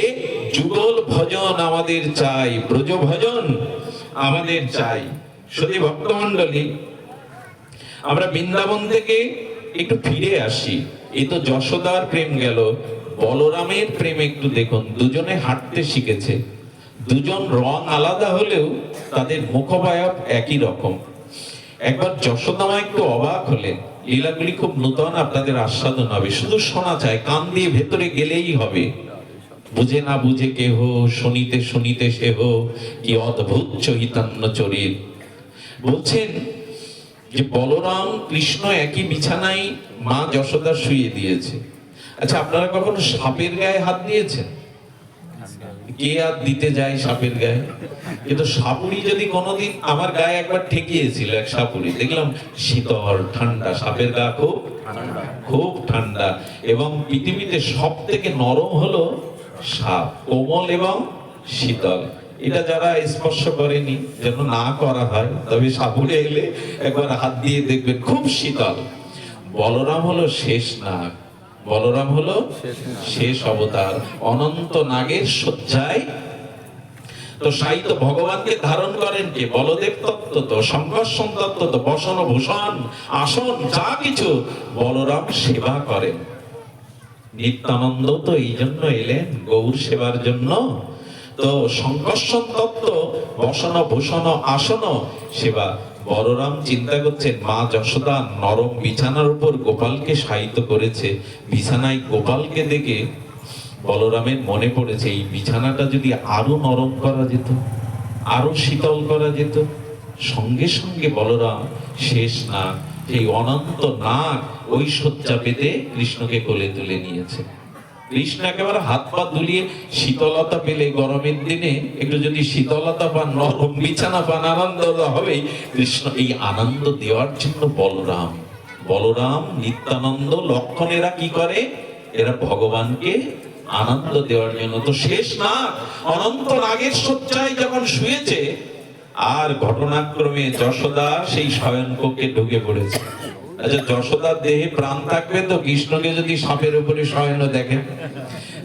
যুগল ভজন আমাদের চাই, ব্রজ ভজন আমাদের চাই। সতী ভক্তমণ্ডলী, আমরা বৃন্দাবন থেকে একটু ফিরে আসি। এই তো যশোদার প্রেম গেল, বলরামের প্রেম একটু দেখুন। দুজনে হাঁটতে শিখেছে, দুজন রং আলাদা হলেও তাদের মুখবায়ব একই রকম। একবার যশোদা মা একটু অবাক হলেন, লীলাগুলি খুব নূতন, আপনাদের আস্বাদন হবে, শুধু শোনা চায়, কান দিয়ে ভেতরে গেলেই হবে। বুঝে না বুঝে কেহ, শুনিতে শুনিতে সেহ, কি অদ্ভুত চৈতন্য চরিত। বলছেন যে বলরাম কৃষ্ণ একই বিছানায় মা যশোদা শুয়ে দিয়েছে। আচ্ছা, আপনারা কখনো সাপের গায়ে হাত দিয়েছেন? কে আর দিতে যায় সাপের গায়ে? কিন্তু সাপুরি যদি কোনোদিন, আমার গায়ে একবার ঠেকিয়েছিল এক সাপুরি, দেখলাম শীতল ঠান্ডা, সাপের গা খুব খুব ঠান্ডা। এবং পৃথিবীতে সব থেকে নরম হলো সাপ, কোমল এবং শীতল। এটা যারা স্পর্শ করেনি যেন না করা হয়, তবে সাপুরে এলে একবার হাত দিয়ে দেখবেন, খুব শীতল। বলরাম হলো শেষ নাগ, বলরাম হলো শেষ অবতার, অনন্ত নাগের শয্যায় তো সাহিত্য ভগবানকে ধারণ করেন কে? বলদেব তত্ত্ব তো, সংকর্ষণ তত্ত্ব তো, বসন ভূষণ আসন যা কিছু বলরাম সেবা করেন। নিত্যানন্দ তো এই জন্য এলেন, গৌর সেবার জন্য। তো সংকর্ষণ তত্ত্ব, বসন ভূষণ আসন সেবা। বলরাম চিন্তা করছেন, মা যশোদা নরম বিছানার উপর গোপালকে শায়িত করেছে, বিছানায় গোপালকে দেখে বলরামের মনে পড়েছে, এই বিছানাটা যদি আরো নরম করা যেত, আরো শীতল করা যেত। সঙ্গে সঙ্গে বলরাম শেষ নাগ, সেই অনন্ত নাগ, ওই শয্যা পেতে কৃষ্ণকে কোলে তুলে নিয়েছে। কৃষ্ণ একেবারে হাত পা দুলিয়ে শীতলতা পেলে, গরমের দিনে একটু যদি শীতলতা পান, নরম বিছানা পান, আনন্দ হবে। কৃষ্ণ এই আনন্দ দেওয়ার জন্য বলরাম, বলরাম নিত্যানন্দ লক্ষণ, এরা কি করে? এরা ভগবানকে আনন্দ দেওয়ার জন্য। তো শেষ নাগ অনন্ত নাগের শয্যায় যখন শুয়েছে, আর ঘটনাক্রমে যশোদা সেই শয়ন কক্ষে ঢুকে পড়েছে। আচ্ছা, যশোদার দেহে প্রাণ থাকবে তো কৃষ্ণকে যদি সাপের উপরে শয়ন দেখেন,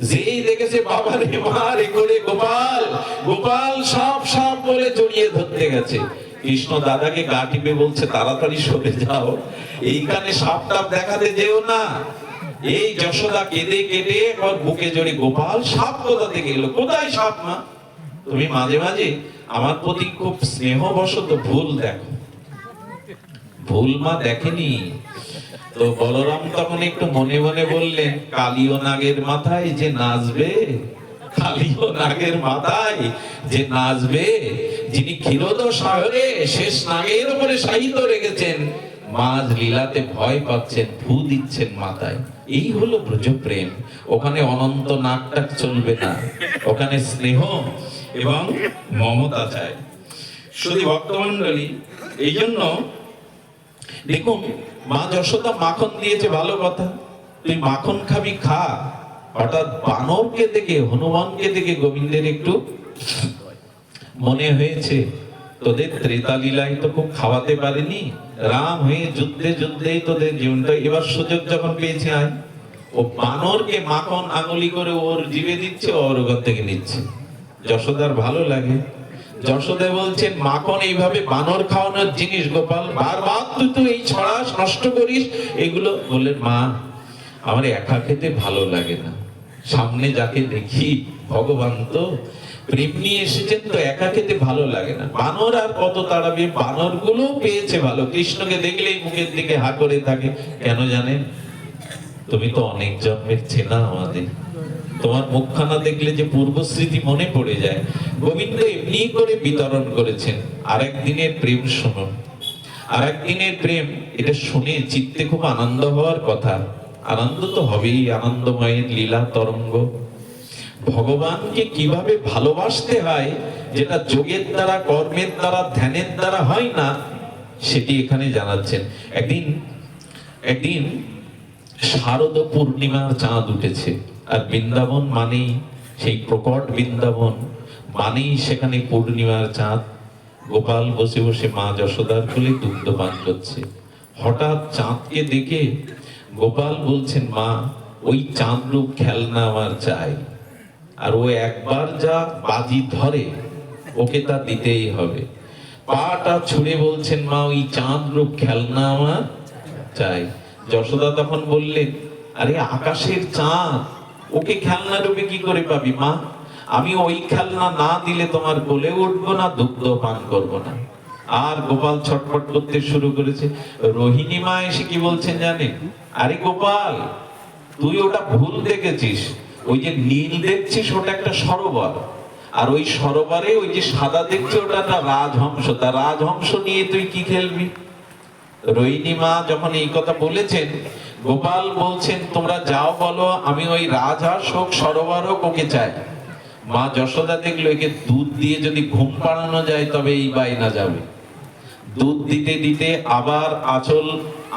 যেই দেখেছে বাবা রে মা রে করে গোপাল, গোপাল সাপ সাপ বলে জড়িয়ে ধরতে গেছে। কৃষ্ণ দাদাকে গা টিপে বলছে, তাড়াতাড়ি সরে যাও, এইখানে সাপ টাপ দেখাতে যেও না। এই যশোদা কেঁদে কেটে একবার বুকে জড়ি, গোপাল সাপ কোথা থেকে এলো? কোথায় সাপ মা? তুমি মাঝে মাঝে আমার প্রতি খুব স্নেহবশত ভুল দেখো। ভুল মা দেখেনি তো। বলরাম তখন একটু মনে মনে বললেন, কালীয় নাগের মাথায় যে নাচবে, কালীয় নাগের মাথায় যে নাচবে, যিনি ক্ষীরোদ শহরে শেষ নাগের উপরে শায়িত রেখেছেন, মাঝ লীলাতে ভয় পাচ্ছেন, ফু দিচ্ছেন মাথায়। এই হলো ব্রজ প্রেম। ওখানে অনন্ত নাগটা চলবে না, ওখানে স্নেহ এবং মমতা চাই। শুধু ভক্তমন্ডলী, এই জন্য দেখুন, মা যশোদা মাখন দিয়েছে, ভালো কথা, তুই মাখন খাবি খা। হঠাৎ বানরকে দেখে, হনুমানকে দেখে গোবিন্দের একটু মনে হয়েছে, তোদের ত্রেতা লীলায় তো খুব খাওয়াতে পারেনি, রাম হয়ে যুদ্ধে যুদ্ধেই তোদের জীবনটা, এবার সুযোগ যখন পেয়েছে আয়। ও বানরকে মাখন আঙুলি করে ওর জিভে দিচ্ছে, ওর ওখান থেকে নিচ্ছে। যশোদার ভালো লাগে। যশোদা বলছেন, মাখন এইভাবে বানর খাওয়ানোর জিনিস গোপাল, বারবার তুই তো এই ছড়াস, নষ্ট করিস এগুলো। বললেন, মা আমার একা খেতে ভালো লাগে না, সামনে যাকে দেখি ভগবান তো প্রেম নিয়ে এসেছেন, তো একা খেতে ভালো লাগে না। বানর আর কত তাড়াবে, বানর গুলো পেয়েছে ভালো, কৃষ্ণকে দেখলেই মুখের দিকে হা করে থাকে। কেন জানেন? তুমি তো অনেক জন্মের চেনা আমাদের, তোমার মুখখানা দেখলে যে পূর্ব স্মৃতি মনে পড়ে যায়। গোবিন্দ এমনি করে বিতরণ করেছেন। আরেক দিনের প্রেম শুনুন, আরেক দিনের প্রেম, এটা শুনে চিত্তে খুব আনন্দ হওয়ার কথা। আনন্দ তো হবেই, আনন্দময়ের লীলা তরঙ্গ। ভগবানকে কিভাবে ভালোবাসতে হয়, যেটা যোগের দ্বারা, কর্মের দ্বারা, ধ্যানের দ্বারা হয় না, সেটি এখানে জানাচ্ছেন। একদিন শারদ পূর্ণিমার চাঁদ উঠেছে, আর বৃন্দাবন মানেই সেই প্রকট বৃন্দাবন, মানেই সেখানে পূর্ণিমার চাঁদ। গোপাল বসে বসে মা যশোদার কোলে দুগ্ধ পান করছে। হঠাৎ চাঁদকে দেখে গোপাল বলছেন, মা ওই চাঁদ রূপ খেলনা আমার চাই। আর ও একবার যা বাজি ধরে, ওকে তা দিতেই হবে। পাটা ছুঁড়ে বলছেন, মা ওই চাঁদ রূপ খেলনা আমার চাই। যশোদা তখন বললেন, আরে আকাশের চাঁদ, ওকে খেলনা রূপে কি করে পাবি মা? আমি ওই খেলনা না দিলে তোমার কোলে উঠবো না, দুগ্ধ পান করবো না। আর গোপাল ছটফট করতে শুরু করেছে। রোহিণী মা এসে কি বলছেন জানেন? আরে গোপাল, তুই ওটা ভুল দেখেছিস। ওই যে নীল দেখছিস ওটা একটা সরোবর, আর ওই সরোবরে ওই যে সাদা দেখছি ওটা একটা রাজহংস। তা রাজহংস নিয়ে তুই কি খেলবি? রোহিণী মা যখন এই কথা বলেছেন, গোপাল বলছেন তোমরা যাও বলো, আমি ওই রাজহাঁস হোক সরোবর হোক ওকে চাই। মা যশোদা দেখলো একে দুধ দিয়ে যদি ঘুম পাড়ানো যায় তবে এই বায়না যাবে। দুধ দিতে দিতে আবার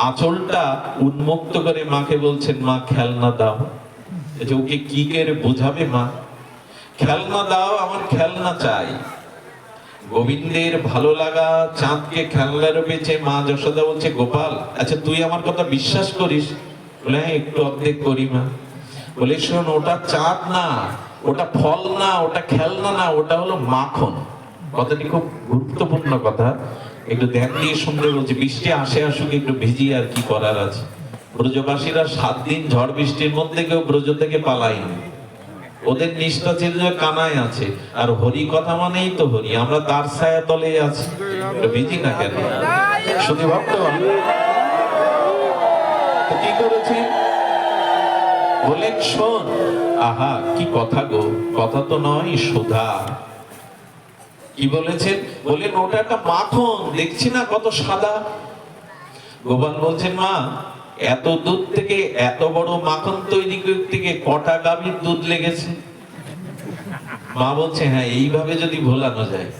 আঁচলটা উন্মুক্ত করে মাকে বলছেন, মা খেলনা দাও। ওকে কি করে বোঝাবে মা? খেলনা দাও, আমার খেলনা চাই। গোবিন্দের ভালো লাগা চাঁদকে খেলনা রূপেছে। মা যশোদা বলছে, গোপাল আচ্ছা তুই আমার কথা বিশ্বাস করিস? বলে হ্যাঁ, একটু অর্ধেক করি মা। বলে শোন, ওটা চাঁদ না, ওটা ফল না, ওটা খেলনা না, ওটা হলো মাখন। কথাটি খুব গুরুত্বপূর্ণ কথা, একটু ধ্যান দিয়ে শুনতে বলছি। বৃষ্টি আসে আসুক, একটু ভিজি, আর কি করার আছে। ব্রজবাসীরা 7 দিন ঝড় বৃষ্টির মধ্যে কেউ ব্রজ থেকে পালায়নি। ওদের নিষ্ঠা ছিল যে কানায় আছে, আর হরি কথা মানেই তো হরি। আমরা তার ছায়া তলে আছি, ভিজি না কেন? শুধু ভাবতে কি করেছে? বলেন শোন, আহা কি কথা গো, কথা তো নয় সুধা। কি বলেছেন? বলেন ওটা একটা মাখন, দেখছি না কত সাদা। গোপাল বলছেন, মা এত দুধ থেকে এত বড় মাখন তৈরি করতে গিয়ে কটা গাভীর দুধ লেগেছে? মা বলছে, হ্যাঁ এইভাবে যদি ভোলানো যায়।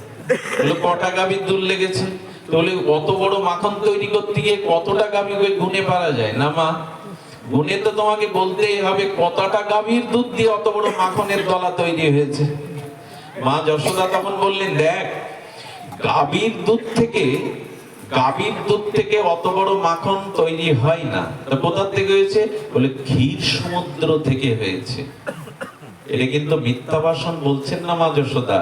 বলে কটা গাভীর দুধ লেগেছে? তাহলে অত বড় মাখন তৈরি করতে গিয়ে কতটা গাভী গুনে পারা যায় না মা? গুনে তো তোমাকে বলতেই হবে কতটা গাভীর দুধ দিয়ে অত বড় মাখনের দলা তৈরি হয়েছে। মা যশোদা তখন বললেন, দেখ গাভীর দুধ থেকে অত বড় মাখন তৈরি হয় না। তা কোথা থেকে হয়েছে? বলে ক্ষীর সমুদ্র থেকে হয়েছে। এটা কিন্তু মিথ্যা ভাষণ বলছেন না মা যশোদা।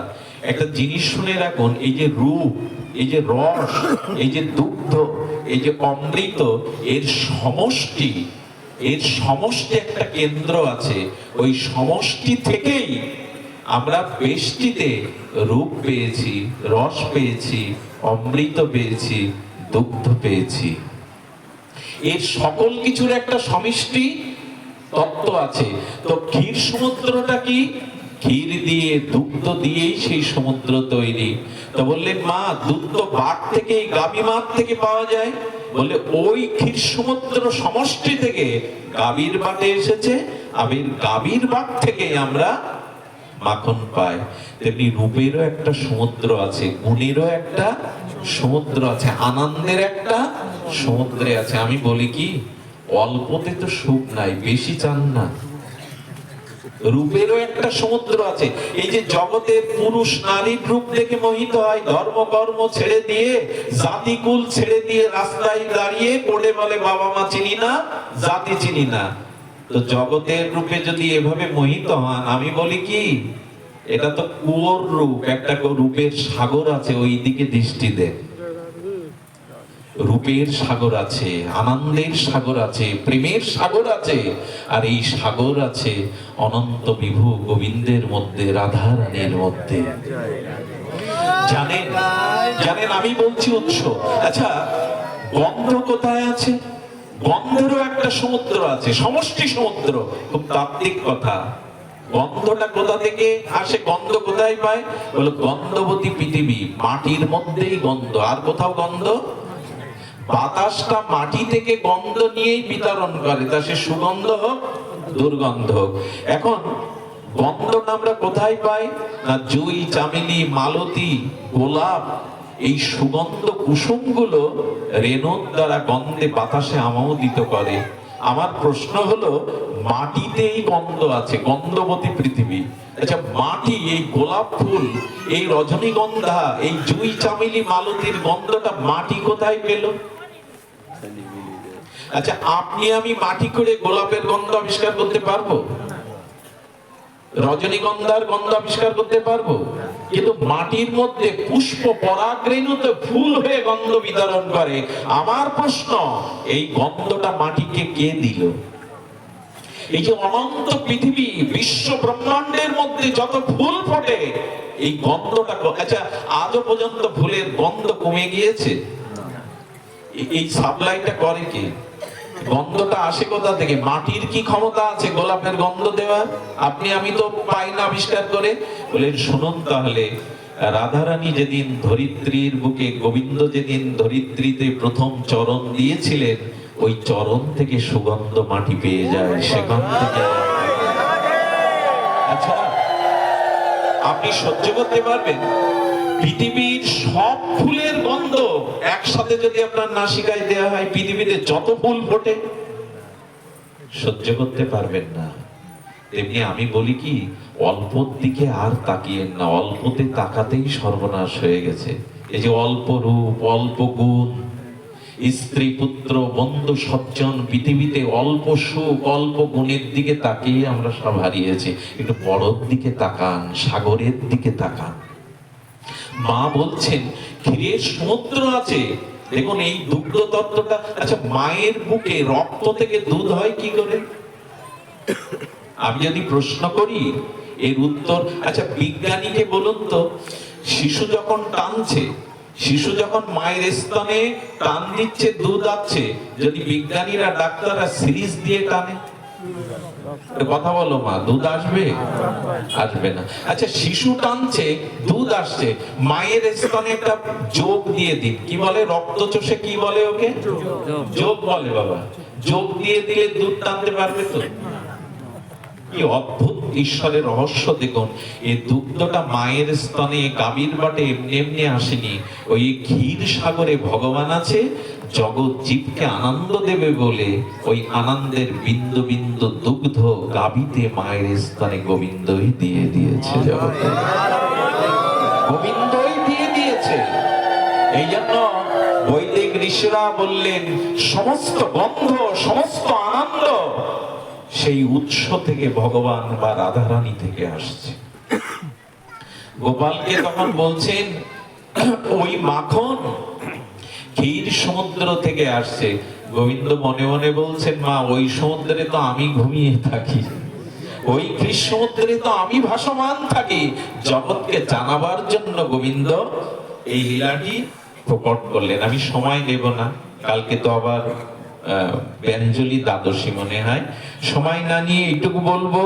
একটা জিনিস শুনে রাখুন, এই যে রূপ, এই যে রস, এই যে দুগ্ধ, এই যে অমৃত, এর সমষ্টি একটা কেন্দ্র আছে। ওই সমষ্টি থেকেই আমরা বেষ্টিতে রূপ পেয়েছি, রস পেয়েছি, অমৃত পেয়েছি, দুগ্ধ পেয়েছি। এর সকল কিছুর একটা সমষ্টি তত্ত্ব আছে। তো ক্ষীর সমুদ্রটা কি? ক্ষীর দিয়ে, দুগ্ধ দিয়েই সেই সমুদ্র তৈরি। তো বললেন, মা দুধ তো বাঘ থেকে, গাভী মাঠ থেকে পাওয়া যায়। বলে ওই ক্ষীর সমুদ্র সমষ্টি থেকে গাভীর বাটে এসেছে, আবার গাভীর বাট থেকে আমরা মাখন পাই। তেমনি রূপেরও একটা সমুদ্র আছে, গুণেরও একটা সমুদ্র আছে, আনন্দের একটা সমুদ্র আছে। আমি বলি কি, অল্পতে তো সুখ নাই, বেশি চান না। রূপেরও একটা সমুদ্র আছে। এই যে জগতের পুরুষ নারীর রূপ দেখে মোহিত হয়, ধর্ম কর্ম ছেড়ে দিয়ে, জাতিকুল ছেড়ে দিয়ে রাস্তায় দাঁড়িয়ে পড়ে বলে বাবা মা চিনি না, জাতি চিনি না। তো জগতের রূপে যদি এভাবে মোহিত হন, আমি বলি কি, এটা তো কুয়োর রূপ। একটা রূপের সাগর আছে, ওই দিকে দৃষ্টি দেন। রূপের সাগর আছে, আনন্দের সাগর আছে, প্রেমের সাগর আছে, আর এই সাগর আছে অনন্ত বিভু গোবিন্দের মধ্যে, রাধা রানীর মধ্যে। জানেন আমি বলছি উৎস। আচ্ছা গন্ধ কোথায় আছে? গন্ধেরও একটা সমুদ্র আছে, সমষ্টি সমুদ্র। খুব তাত্ত্বিক কথা। গন্ধটা কোথা থেকে আসে? গন্ধ কোথায় পায়? বলে গন্ধবতী পৃথিবী, মাটির মধ্যেই গন্ধ। আর কোথাও গন্ধ? বাতাসটা মাটি থেকে গন্ধ নিয়েই বিতরণ করে, তা সে সুগন্ধ হোক দুর্গন্ধ হোক। এখন গন্ধটা আমরা কোথায় পাই? না জুই, চামেলি, মালতী, গোলাপ, এই সুগন্ধ কুসুমগুলো রেণুর দ্বারা গন্ধে বাতাসে আমোদিত করে। আমার প্রশ্ন হলো, মাটিতেই গন্ধ আছে, গন্ধবতী পৃথিবী। আচ্ছা মাটি, এই গোলাপ ফুল, এই রজনীগন্ধা, এই জুই, চামেলি, মালতীর গন্ধটা মাটি কোথায় পেল? আচ্ছা আপনি আমি মাটি করে গোলাপের গন্ধ আবিষ্কার করতে পারবো? রজনীগন্ধার গন্ধ আবিষ্কার করতে পারবো? কিন্তু মাটির মধ্যে পুষ্প পরাগরেণুতে ফুল হয়ে গন্ধ বিতরণ করে। আমার প্রশ্ন, এই গন্ধটা মাটিকে কে দিল? এই যে অনন্ত পৃথিবী, বিশ্ব ব্রহ্মাণ্ডের মধ্যে যত ফুল ফোটে, এই গন্ধটা, আচ্ছা আজও পর্যন্ত ফুলের গন্ধ কমে গিয়েছে? এই সাপ্লাইটা করে কি? গন্ধটা আসে কোথা থেকে? মাটির কি ক্ষমতা আছে গোলাপের গন্ধ দেওয়ার? আপনি আমি তো পাই না আবিষ্কার করে। বলেন শুনুন তাহলে, রাধারানী যেদিন ধরিত্রীর বুকে, গোবিন্দ যেদিন ধরিত্রীতে প্রথম চরণ দিয়েছিলেন, ওই চরণ থেকে সুগন্ধ মাটি পেয়ে যায়, সেখান থেকে। আচ্ছা আপনি সহ্য করতে পারবেন পৃথিবীর সব ফুলের গন্ধ একসাথে যদি আপনার নাসিকায় দেওয়া হয়, পৃথিবীতে যত ফুল ফোটে? সহ্য করতে পারবেন না। তেমনি আমি বলি কি, অল্পর দিকে আর তাকিয়েন না, অল্পতে তাকাতেই সর্বনাশ হয়ে গেছে। এই যে অল্প রূপ, অল্প গুণ, স্ত্রী পুত্র বন্ধু সজ্জন, পৃথিবীতে অল্প সুখ, অল্প গুণের দিকে তাকিয়ে আমরা সব হারিয়েছি। একটু বড়র দিকে তাকান, সাগরের দিকে তাকান। মা বলছেন ক্ষীরের সমুদ্র আছে। দেখুন এই দুগ্ধ তত্ত্বটা। আচ্ছা মায়ের বুকে রক্ত থেকে দুধ হয় কি করে? আমি যদি প্রশ্ন করি এর উত্তর, আচ্ছা বিজ্ঞানীকে বলুন তো, শিশু যখন টানছে, শিশু যখন মায়ের স্তনে টান দিচ্ছে, দুধ আসছে, যদি বিজ্ঞানীরা ডাক্তাররা সিরিজ দিয়ে টানে, কথা বলো মা, দুধ আসবে? আসবে না। আচ্ছা শিশু টানছে, দুধ আসছে, মায়ের স্তনে একটা যোগ দিয়ে দিন, কি বলে? রক্ত চষে কি বলে ওকে? যোগ বলে বাবা। যোগ দিয়ে দিলে দুধ টানতে পারবে তো? কি অদ্ভুত ঈশ্বরের রহস্য দেখুন। এই দুগ্ধটা মায়ের স্তনে গাভীর বাটে এমনি এমনি আসেনি, ওই ক্ষীর সাগরে ভগবান আছে, জগৎ জীবকে আনন্দ দেবে বলে ওই আনন্দের বিন্দু বিন্দু দুগ্ধ গাভীতে মায়ের স্তনে গোবিন্দই দিয়ে দিয়েছে, জগতে গোবিন্দই দিয়ে দিয়েছে। এই জন্য বৈদিক ঋষিরা বললেন সমস্ত গন্ধ, সমস্ত আনন্দ সেই উৎস থেকে ভগবান বা রাধারানী থেকে আসছে। গোপালকে তখন বলছেন ওই মাখন ক্ষীর সমুদ্র থেকে আসছে। গোবিন্দ মনে মনে বলছেন, মা ওই সমুদ্রে তো আমি ঘুমিয়ে থাকি, ওই ক্ষীর সমুদ্রে তো আমি ভাসমান থাকি। জগৎকে জানাবার জন্য গোবিন্দ এই লীলাটি প্রকট করলেন। আমি সময় নেব না, কালকে তো আবার ব্যঞ্জলি দ্বাদশী মনে হয়, সময় না নিয়ে এইটুকু বলবো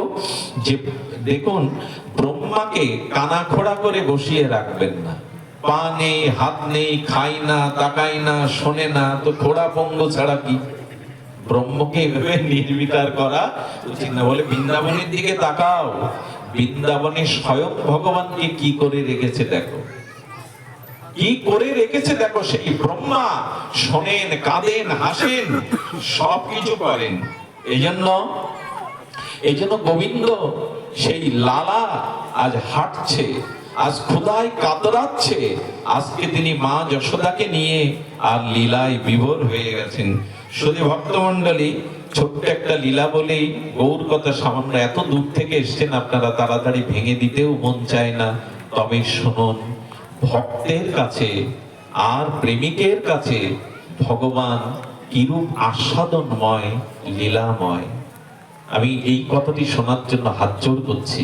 যে দেখুন ব্রহ্মাকে কানা খোড়া করে বসিয়ে রাখবেন না। পা নেই, হাত নেই, খাই না, তাকাই না, শোনে না, তো খোড়া পঙ্গু ছাড়া কি? ব্রহ্মকে এভাবে নির্বিকার করা উচিত না। বলে বৃন্দাবনের দিকে তাকাও, বৃন্দাবনে স্বয়ং ভগবানকে কি করে রেখেছে দেখো, কি করে রেখেছে দেখো। সেই ব্রহ্মা শোনেন, কাঁদেন, হাসেন, সবকিছু করেন। এই জন্য গোবিন্দ সেই লালা আজ হাঁটছে, আজ ক্ষুধায় কাতরাচ্ছে। আজকে তিনি মা যশোদাকে নিয়ে আর লীলায় বিভোর হয়ে গেছেন। শুধু ভক্তমন্ডলী, ছোট্ট একটা লীলা বলেই গৌর কথা সামান্য, এত দূর থেকে এসছেন আপনারা, তাড়াতাড়ি ভেঙে দিতেও মন চায় না। তবে শুনুন, ভক্তের কাছে আর প্রেমিকের কাছে ভগবান কিরূপ আস্বাদনময়, লীলাময়। আমি এই কথাটি শোনার জন্য হাত জোড় করছি।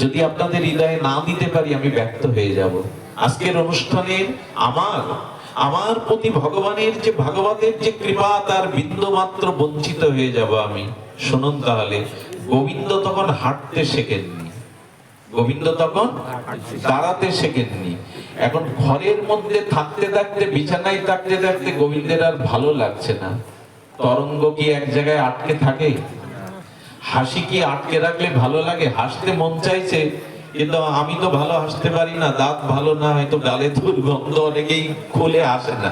যদি আপনাদের হৃদয়ে না দিতে পারি আমি ব্যর্থ হয়ে যাব। আজকের অনুষ্ঠানের আমার প্রতি ভগবানের যে, ভাগবতের যে কৃপা, তার বিন্দু মাত্র বঞ্চিত হয়ে যাব আমি। শুনুন তাহলে, গোবিন্দ তখন হাঁটতে শেখেননি, গোবিন্দ তখন দাঁড়াতে শেখেননি। এখন ঘরের মধ্যে থাকতে থাকতে, বিছানায় থাকতে থাকতে গোবিন্দের আর ভালো লাগছে না। তরঙ্গ কি এক জায়গায় আটকে থাকে? হাসি কি আটকে রাখলে ভালো লাগে? হাসতে মন চাইছে, কিন্তু আমি তো ভালো হাসতে পারি না, দাঁত ভালো না, হয়তো গালে দুর্গন্ধ, অনেকেই খুলে আসে না।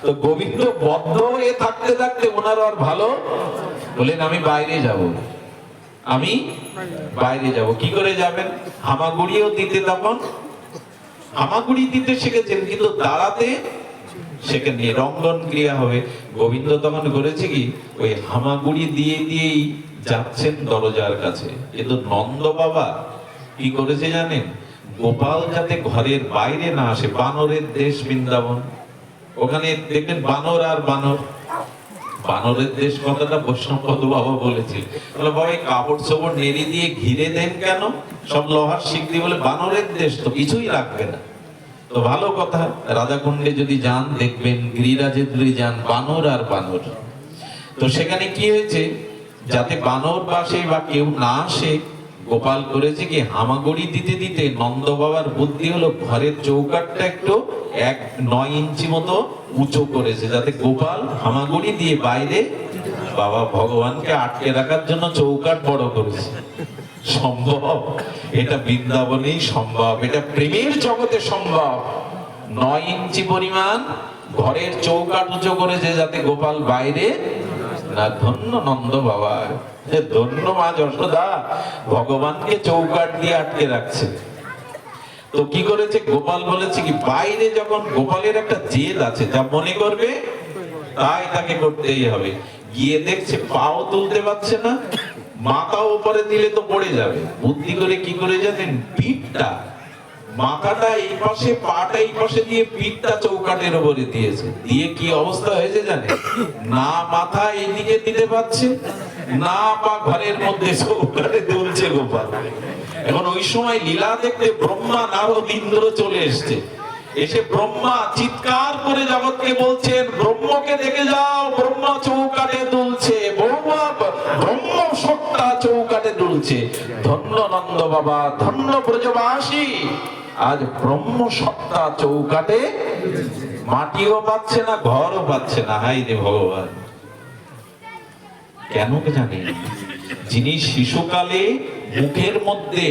তো গোবিন্দ বদ্ধ হয়ে থাকতে থাকতে ওনার আর ভালো, বলেন আমি বাইরে যাব, আমি বাইরে যাব। কি করে যাবেন? হামাগুড়িও দিতে, তখন হামাগুড়ি দিতে শিখেছেন, কিন্তু দাঁড়াতে শেখেননি। রঙ্গন ক্রিয়া হবে। গোবিন্দ তখন করেছে কি, ওই হামাগুড়ি দিয়ে দিয়েই যাচ্ছেন দরজার কাছে। কিন্তু নন্দ বাবা কি করেছে জানেন? গোপাল যাতে ঘরের বাইরে না আসে, বানরের দেশ বৃন্দাবন, ওখানে দেখবেন বানর আর বানর, বানরের দেশ কথাটা বৈষ্ণবপদ বাবা বলেছিল। বলে বাবা এই কাপড় চোপড় নেড়ে দিয়ে ঘিরে দেন কেন? সব লোহার শিক দিয়ে। বলে বানরের দেশ তো কিছুই রাখবে না। তো ভালো কথা, রাধাকুণ্ডে যদি যান দেখবেন গিরিরাজে যদি যান বানর আর বানর। তো সেখানে কি হয়েছে, যাতে বানর বাসে বা কেউ না আসে, গোপাল করেছে কি হামাগুড়ি দিতে দিতে নন্দ বাবার বুদ্ধি হলো ঘরের চৌকাঠটা একটু 9 ইঞ্চি মতো উঁচু করেছে, যাতে গোপাল হামাগুড়ি দিয়ে বাইরে বাবা ভগবানকে আটকে রাখার জন্য চৌকাঠ বড় করেছে। সম্ভব? এটা বৃন্দাবনেই সম্ভব, এটা প্রেমের জগতে সম্ভব। 9 ইঞ্চি পরিমাণ ঘরের চৌকাঠ উঁচু করেছে যাতে গোপাল বাইরে না। ধন্য নন্দ বাবা, ধন্য মা যশোদা, ভগবানকে চৌকাঠ দিয়ে আটকে রাখছে। তো কি করেছে গোপাল, বলেছে কি বাইরে যখন গোপালের একটা জেদ আছে, যা মনে করবে তাই তাকে করতেই হবে। গিয়ে দেখছে পাও তুলতে পারছে না, মাথাও উপরে দিলে তো পড়ে যাবে। বুদ্ধি করে কি করে জানেন, পিঠটা, মাথাটা এই পাশে পাটা এই পাশে দিয়ে পিঠটা চৌকাঠের উপরে দিয়েছে। দিয়ে কি অবস্থা হয়েছে জানেন, না মাথা এইদিকে দিতে পারছে, না পা ঘরের মধ্যে চৌকাঠে দুলছে গোপাল। এখন ওই সময় লীলা দেখতে ব্রহ্মা নারদ ইন্দ্র চলে এসছে। এসে ব্রহ্মা চিৎকার করে জগৎকে বলছেন, ব্রহ্মকে দেখে যাও, ব্রহ্মা চৌকাঠে দুলছে, ব্রহ্ম সত্তা চৌকাঠে দুলছে। ধন্য নন্দ বাবা, ধন্য ব্রজবাসী, আজ ব্রহ্ম সত্তা চৌকাঠে মাটিও পাচ্ছে না, ঘরও পাচ্ছে না। হাই রে ভগবান, কেন জানি যিনি শিশুকালে মুখের মধ্যে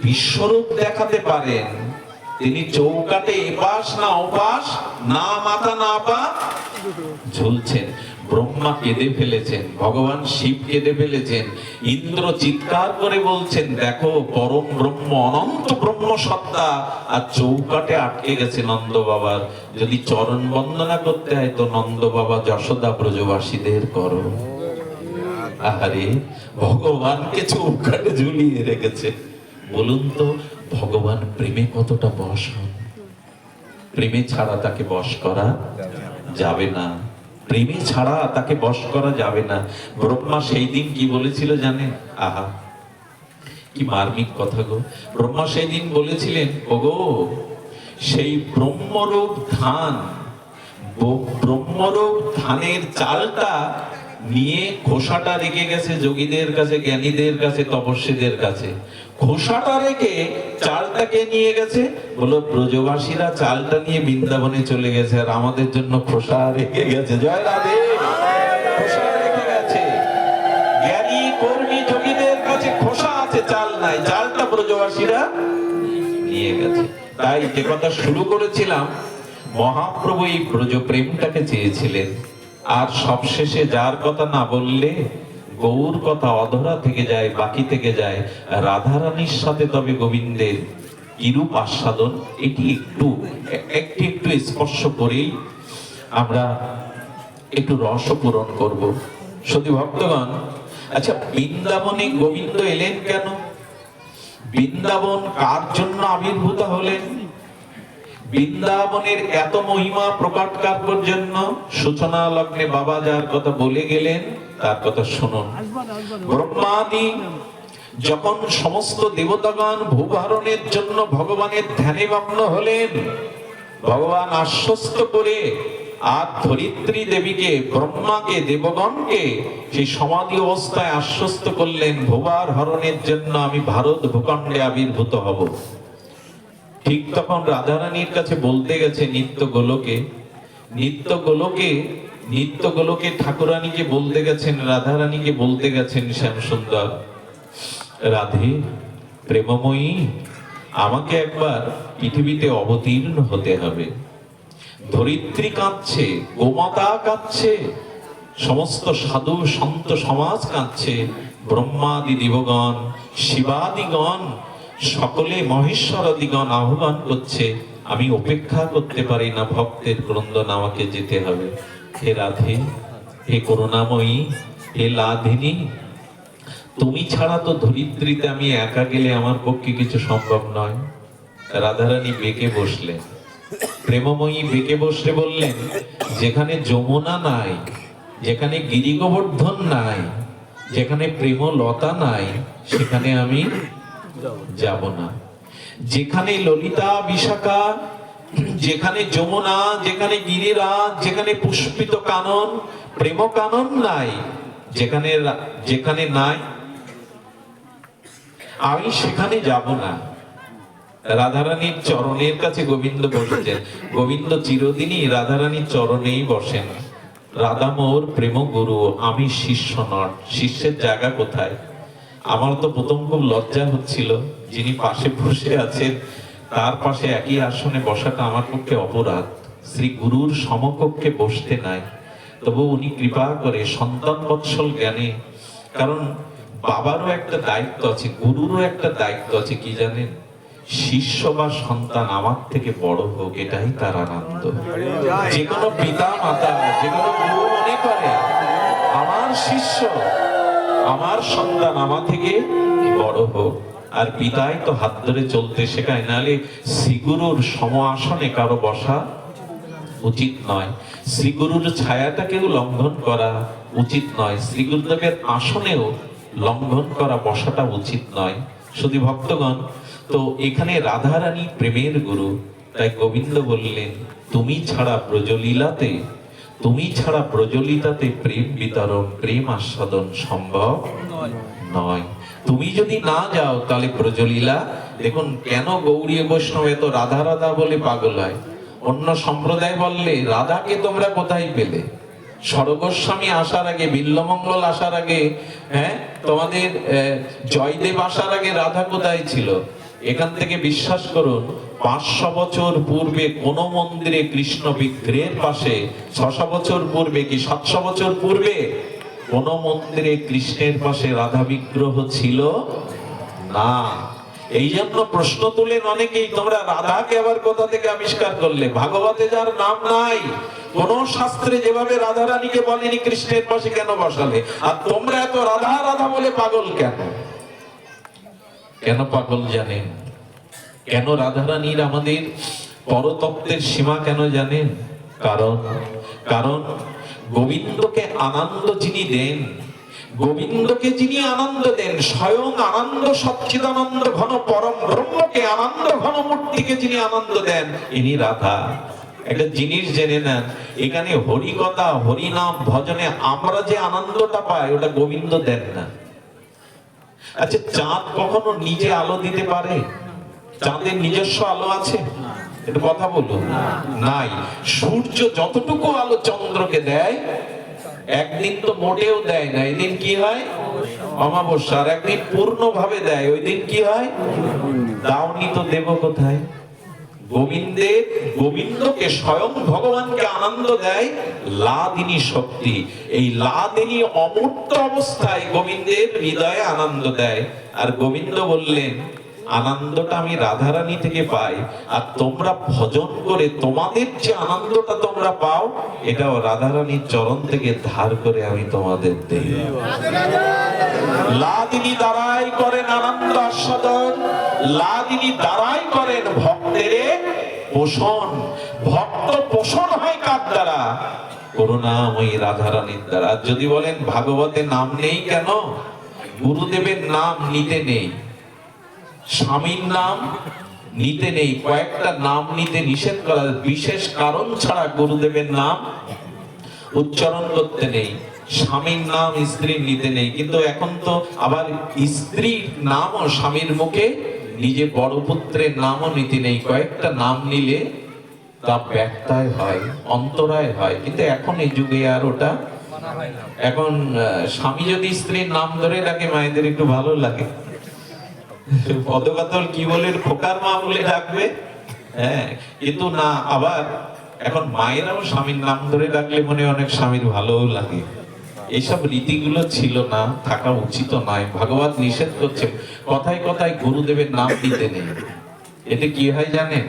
বিশ্বরূপ দেখাতে পারেন, তিনি চৌকাঠে এপাশ না ওপাশ, না মাথা না পা ঝুলছেন। ব্রহ্মা কেঁদে ফেলেছেন, ভগবান শিব কেঁদে ফেলেছেন, ইন্দ্র চিৎকার করে বলছেন দেখো পরম ব্রহ্ম, অনন্ত ব্রহ্ম সত্তা আর চৌকাঠে আটকে গেছে নন্দ বাবার। যদি চরণ বন্দনা করতে হয় তো নন্দ বাবা যশোদা ব্রজবাসীদের করো। আরে ভগবানকে চৌকাঠে ঝুলিয়ে রেখেছে। বলুন তো ভগবান প্রেমে কতটা বশ হন? প্রেমে ছাড়া তাকে বশ করা যাবে না, প্রেমে ছাড়া তাকে বশ করা যাবে না। ব্রহ্মা সেই দিন কি বলেছিল জানেন? আহা কি মার্মিক কথা গো। ব্রহ্মা সেই দিন বলেছিলেন, ওগো সেই ব্রহ্মরূপ ধান, ব্রহ্মরূপ ধানের চালটা নিয়ে খোসাটা রেখে গেছে যোগীদের কাছে, জ্ঞানীদের কাছে, তপস্বীদের কাছে। খোসাটা রেখে চালটাকে নিয়ে গেছে, বলো ব্রজবাসীরা চালটা নিয়ে বৃন্দাবনে চলে গেছে, আর আমাদের জন্য খোসা রেখে গেছে। জয় রাধে। খোসা রেখে গেছে, জ্ঞানী কর্মী যোগীদের কাছে খোসা আছে, চাল নাই, চালটা ব্রজবাসীরা নিয়ে গেছে। তাই যে কথা শুরু করেছিলাম, মহাপ্রভু এই ব্রজ প্রেমটাকে চেয়েছিলেন। আর সবশেষে যার কথা না বললে গৌর কথা অধরা থেকে যায়, বাকি থেকে যায় রাধারানীর সাথে। তবে গোবিন্দের কিরূপ আস্বাদন, এটি একটু একটু স্পর্শ করেই আমরা একটু রস পূরণ করব। সতী ভক্তগণ, আচ্ছা বৃন্দাবনে গোবিন্দ এলেন কেন? বৃন্দাবন কার জন্য আবির্ভূত হলেন? বৃন্দাবনের এত মহিমা প্রকট কার্যের জন্য সূচনা লগ্নে বাবা যার কথা বলে গেলেন তার কথা শুনুন। ব্রহ্মাদি যখন সমস্ত দেবতাগণ ভূভারণের জন্য ভগবানের ধ্যানে মগ্ন হলেন, ভগবান আশ্বস্ত করে আর ধরিত্রী দেবীকে, ব্রহ্মাকে, দেবগণকে সেই সমাধি অবস্থায় আশ্বস্ত করলেন, ভূভার হরণের জন্য আমি ভারত ভূখণ্ডে আবির্ভূত হব। ঠিক তখন রাধারানীর কাছে বলতে গেছে নিত্য গোলকে ঠাকুরানীকে বলতে গেছেন, রাধারানীকে বলতে গেছেন, শ্যাম সুন্দর রাধে প্রেমময়ী, আমাকে একবার পৃথিবীতে অবতীর্ণ হতে হবে। ধরিত্রী কাঁদছে, গোমাতা কাঁদছে, সমস্ত সাধু সন্ত সমাজ কাঁদছে, ব্রহ্মাদি দেবগণ, শিবাদিগণ, সকলে মহেশ্বরাদিগণ আহ্বান করছে। আমি অপেক্ষা করতে পারি না, ভক্তের ক্রন্দন, আমাকে যেতে হবে। হে রাধে, হে করুণাময়ী, হে লাধিনী, তুমি ছাড়া তো ধরিত্রীতে আমি একা গেলে আমার পক্ষে কিছু সম্ভব নয়। রাধারানী বেঁকে বসলেন, প্রেমময়ী বেঁকে বসলে বললেন, যেখানে যমুনা নাই, যেখানে গিরি গোবর্ধন নাই, যেখানে প্রেমলতা নাই, সেখানে আমি যাব না। যেখানে ললিতা বিশাখা, যেখানে যমুনা, যেখানে গিরিরাজ, যেখানে পুষ্পিত কানন, প্রেম কানন নাই, যেখানে নাই আমি সেখানে যাব না। রাধারানীর চরণের কাছে গোবিন্দ বসেছেন। গোবিন্দ চিরদিনই রাধারানীর চরণেই বসেন। রাধা মোর প্রেম গুরু, আমি শিষ্য নট। শিষ্যের জায়গা কোথায়? আমার তো প্রথম খুব লজ্জা হচ্ছিল, যিনি পাশে বসে আছেন তার পাশে একই আসনে বসাটা আমার পক্ষে অপরাধ। শ্রী গুরুর সমকক্ষে বসতে নাই। তবু উনি কৃপা করে সন্তান বৎসল জ্ঞানে, কারণ বাবারও একটা দায়িত্ব আছে, গুরুরও একটা দায়িত্ব আছে, কি জানেন? শিষ্য বা সন্তান আমার থেকে বড় হোক, এটাই তার আনন্দ। যে কোনো পিতা মাতা, যে কোনো গুরু মনে করে আমার শিষ্য, আমার সন্তান আমার থেকে বড় হোক। আর পিতাই তো হাত ধরে চলতে শেখায়, নাহলে শ্রীগুরুর সম আসনে কারো বসা উচিত নয়। শ্রীগুরুর ছায়াটাকেও লঙ্ঘন করা উচিত নয়। শ্রীগুরুদেবের আসনেও লঙ্ঘন করা, বসাটা উচিত নয়। শুধু ভক্তগণ, তো এখানে রাধারানী প্রেমের গুরু, তাই গোবিন্দ বললেন তুমি ছাড়া ব্রজলীলাতে, তুমি ছাড়া ব্রজলীলাতে প্রেম বিতরণ, প্রেম আস্বাদন সম্ভব নয়। তুমি যদি না যাও তাহলে ব্রজলীলা, দেখুন কেন গৌড়ীয় বৈষ্ণব এত রাধা রাধা বলে পাগল হয়। অন্য সম্প্রদায় বললে রাধাকে তোমরা কোথায় পেলে? স্বরগোস্বামী আসার আগে, বিল্লমঙ্গল আসার আগে, তোমাদের জয়দেব আসার আগে রাধা কোথায় ছিল? এখান থেকে বিশ্বাস করুন, 500 বছর পূর্বে কোন মন্দিরে কৃষ্ণ বিগ্রহের পাশে, 600 বছর পূর্বে কি 700 বছর পূর্বে কোন মন্দিরে কৃষ্ণের পাশে রাধা বিগ্রহ ছিল না। এই জন্য প্রশ্ন তুলেন অনেকেই, তোমরা রাধাকে আবার কোথা থেকে আবিষ্কার করলে? ভাগবতে যার নাম নাই, কোন শাস্ত্রে যেভাবে রাধারানীকে বলেনি কৃষ্ণের পাশে কেন বসালে? আর তোমরা এত রাধা রাধা বলে পাগল কেন? কেন পাগল জানেন? কেন রাধারানীর আমাদের পরতত্ত্বের সীমা কেন জানেন? কারণ গোবিন্দকে আনন্দ যিনি দেন, গোবিন্দকে যিনি আনন্দ দেন, স্বয়ং আনন্দ সচ্চিদানন্দ ঘন পরম ব্রহ্মকে, আনন্দ ঘন মূর্তিকে যিনি আনন্দ দেন, ইনি রাধা। একটা জিনিস জেনে নেন, এখানে হরি কথা, হরি নাম ভজনে আমরা যে আনন্দটা পাই, ওটা গোবিন্দ দেন না। আচ্ছা, চাঁদ কখনো নিজে আলো দিতে পারে? চাঁদের নিজস্ব আলো আছে? একটু কথা বলুন। নাই। সূর্য যতটুকু আলো চন্দ্রকে দেয়, একদিন তো মোটেও দেয় না, এদিন কি হয়? অমাবস্যা। আর একদিন পূর্ণভাবে দেয়, ওই দিন কি হয়? দাওনি তো দেব কোথায়? গোবিন্দকে স্বয়ং ভগবানকে আনন্দ দেয় লাদিনী শক্তি। এই লাদিনী অমূর্ত অবস্থায় গোবিন্দের হৃদয়ে আনন্দ দেয়। আর গোবিন্দ বললেন আনন্দটা আমি রাধারানী থেকে পাই, আর তোমরা ভজন করে তোমাদের যে আনন্দটা তোমরা পাও, এটাও রাধারানীর চরণ থেকে ধার করে আমি তোমাদের দেই। লাদিনী দ্বারাই করেন আনন্দ আস্বাদন, লাদিনী দ্বারাই করেন ভক্তের পোষণ। ভক্ত পোষণ হয় কার দ্বারা? করুণাময়ী রাধারানীর দ্বারা। যদি বলেন ভাগবতে নাম নেই কেন? গুরুদেবের নাম নিতে নেই, স্বামীর নাম নিতে নেই, কয়েকটা নাম নিতে নিষেধ করা, বিশেষ কারণ ছাড়া গুরুদেবের নাম উচ্চারণ করতে নেই, স্বামীর নাম স্ত্রীর নিতে নেই। কিন্তু এখন তো আবার স্ত্রীর নামও স্বামীর মুখে, নিজে বড় পুত্রের নামও নিতে নেই। কয়েকটা নাম নিলে তা ব্যত্যয় হয়, অন্তরায় হয়। কিন্তু এখন এই যুগে আর ওটা, এখন স্বামী যদি স্ত্রীর নাম ধরে ডাকে, মায়েদের একটু ভালো লাগে। পদকাতল কি বলে, খোকার মা বলে ডাকবে। কিন্তু না, আবার এখন মায়েরাও স্বামীর নাম ধরে ডাকলে মনে অনেক স্বামীর ভালোও লাগে। এইসব রীতিগুলো ছিল না, থাকা উচিত নয়। ভাগবত নিষেধ করছে, কথায় কথায় গুরুদেবের নাম দিতে নেই। এতে কি হয় জানেন?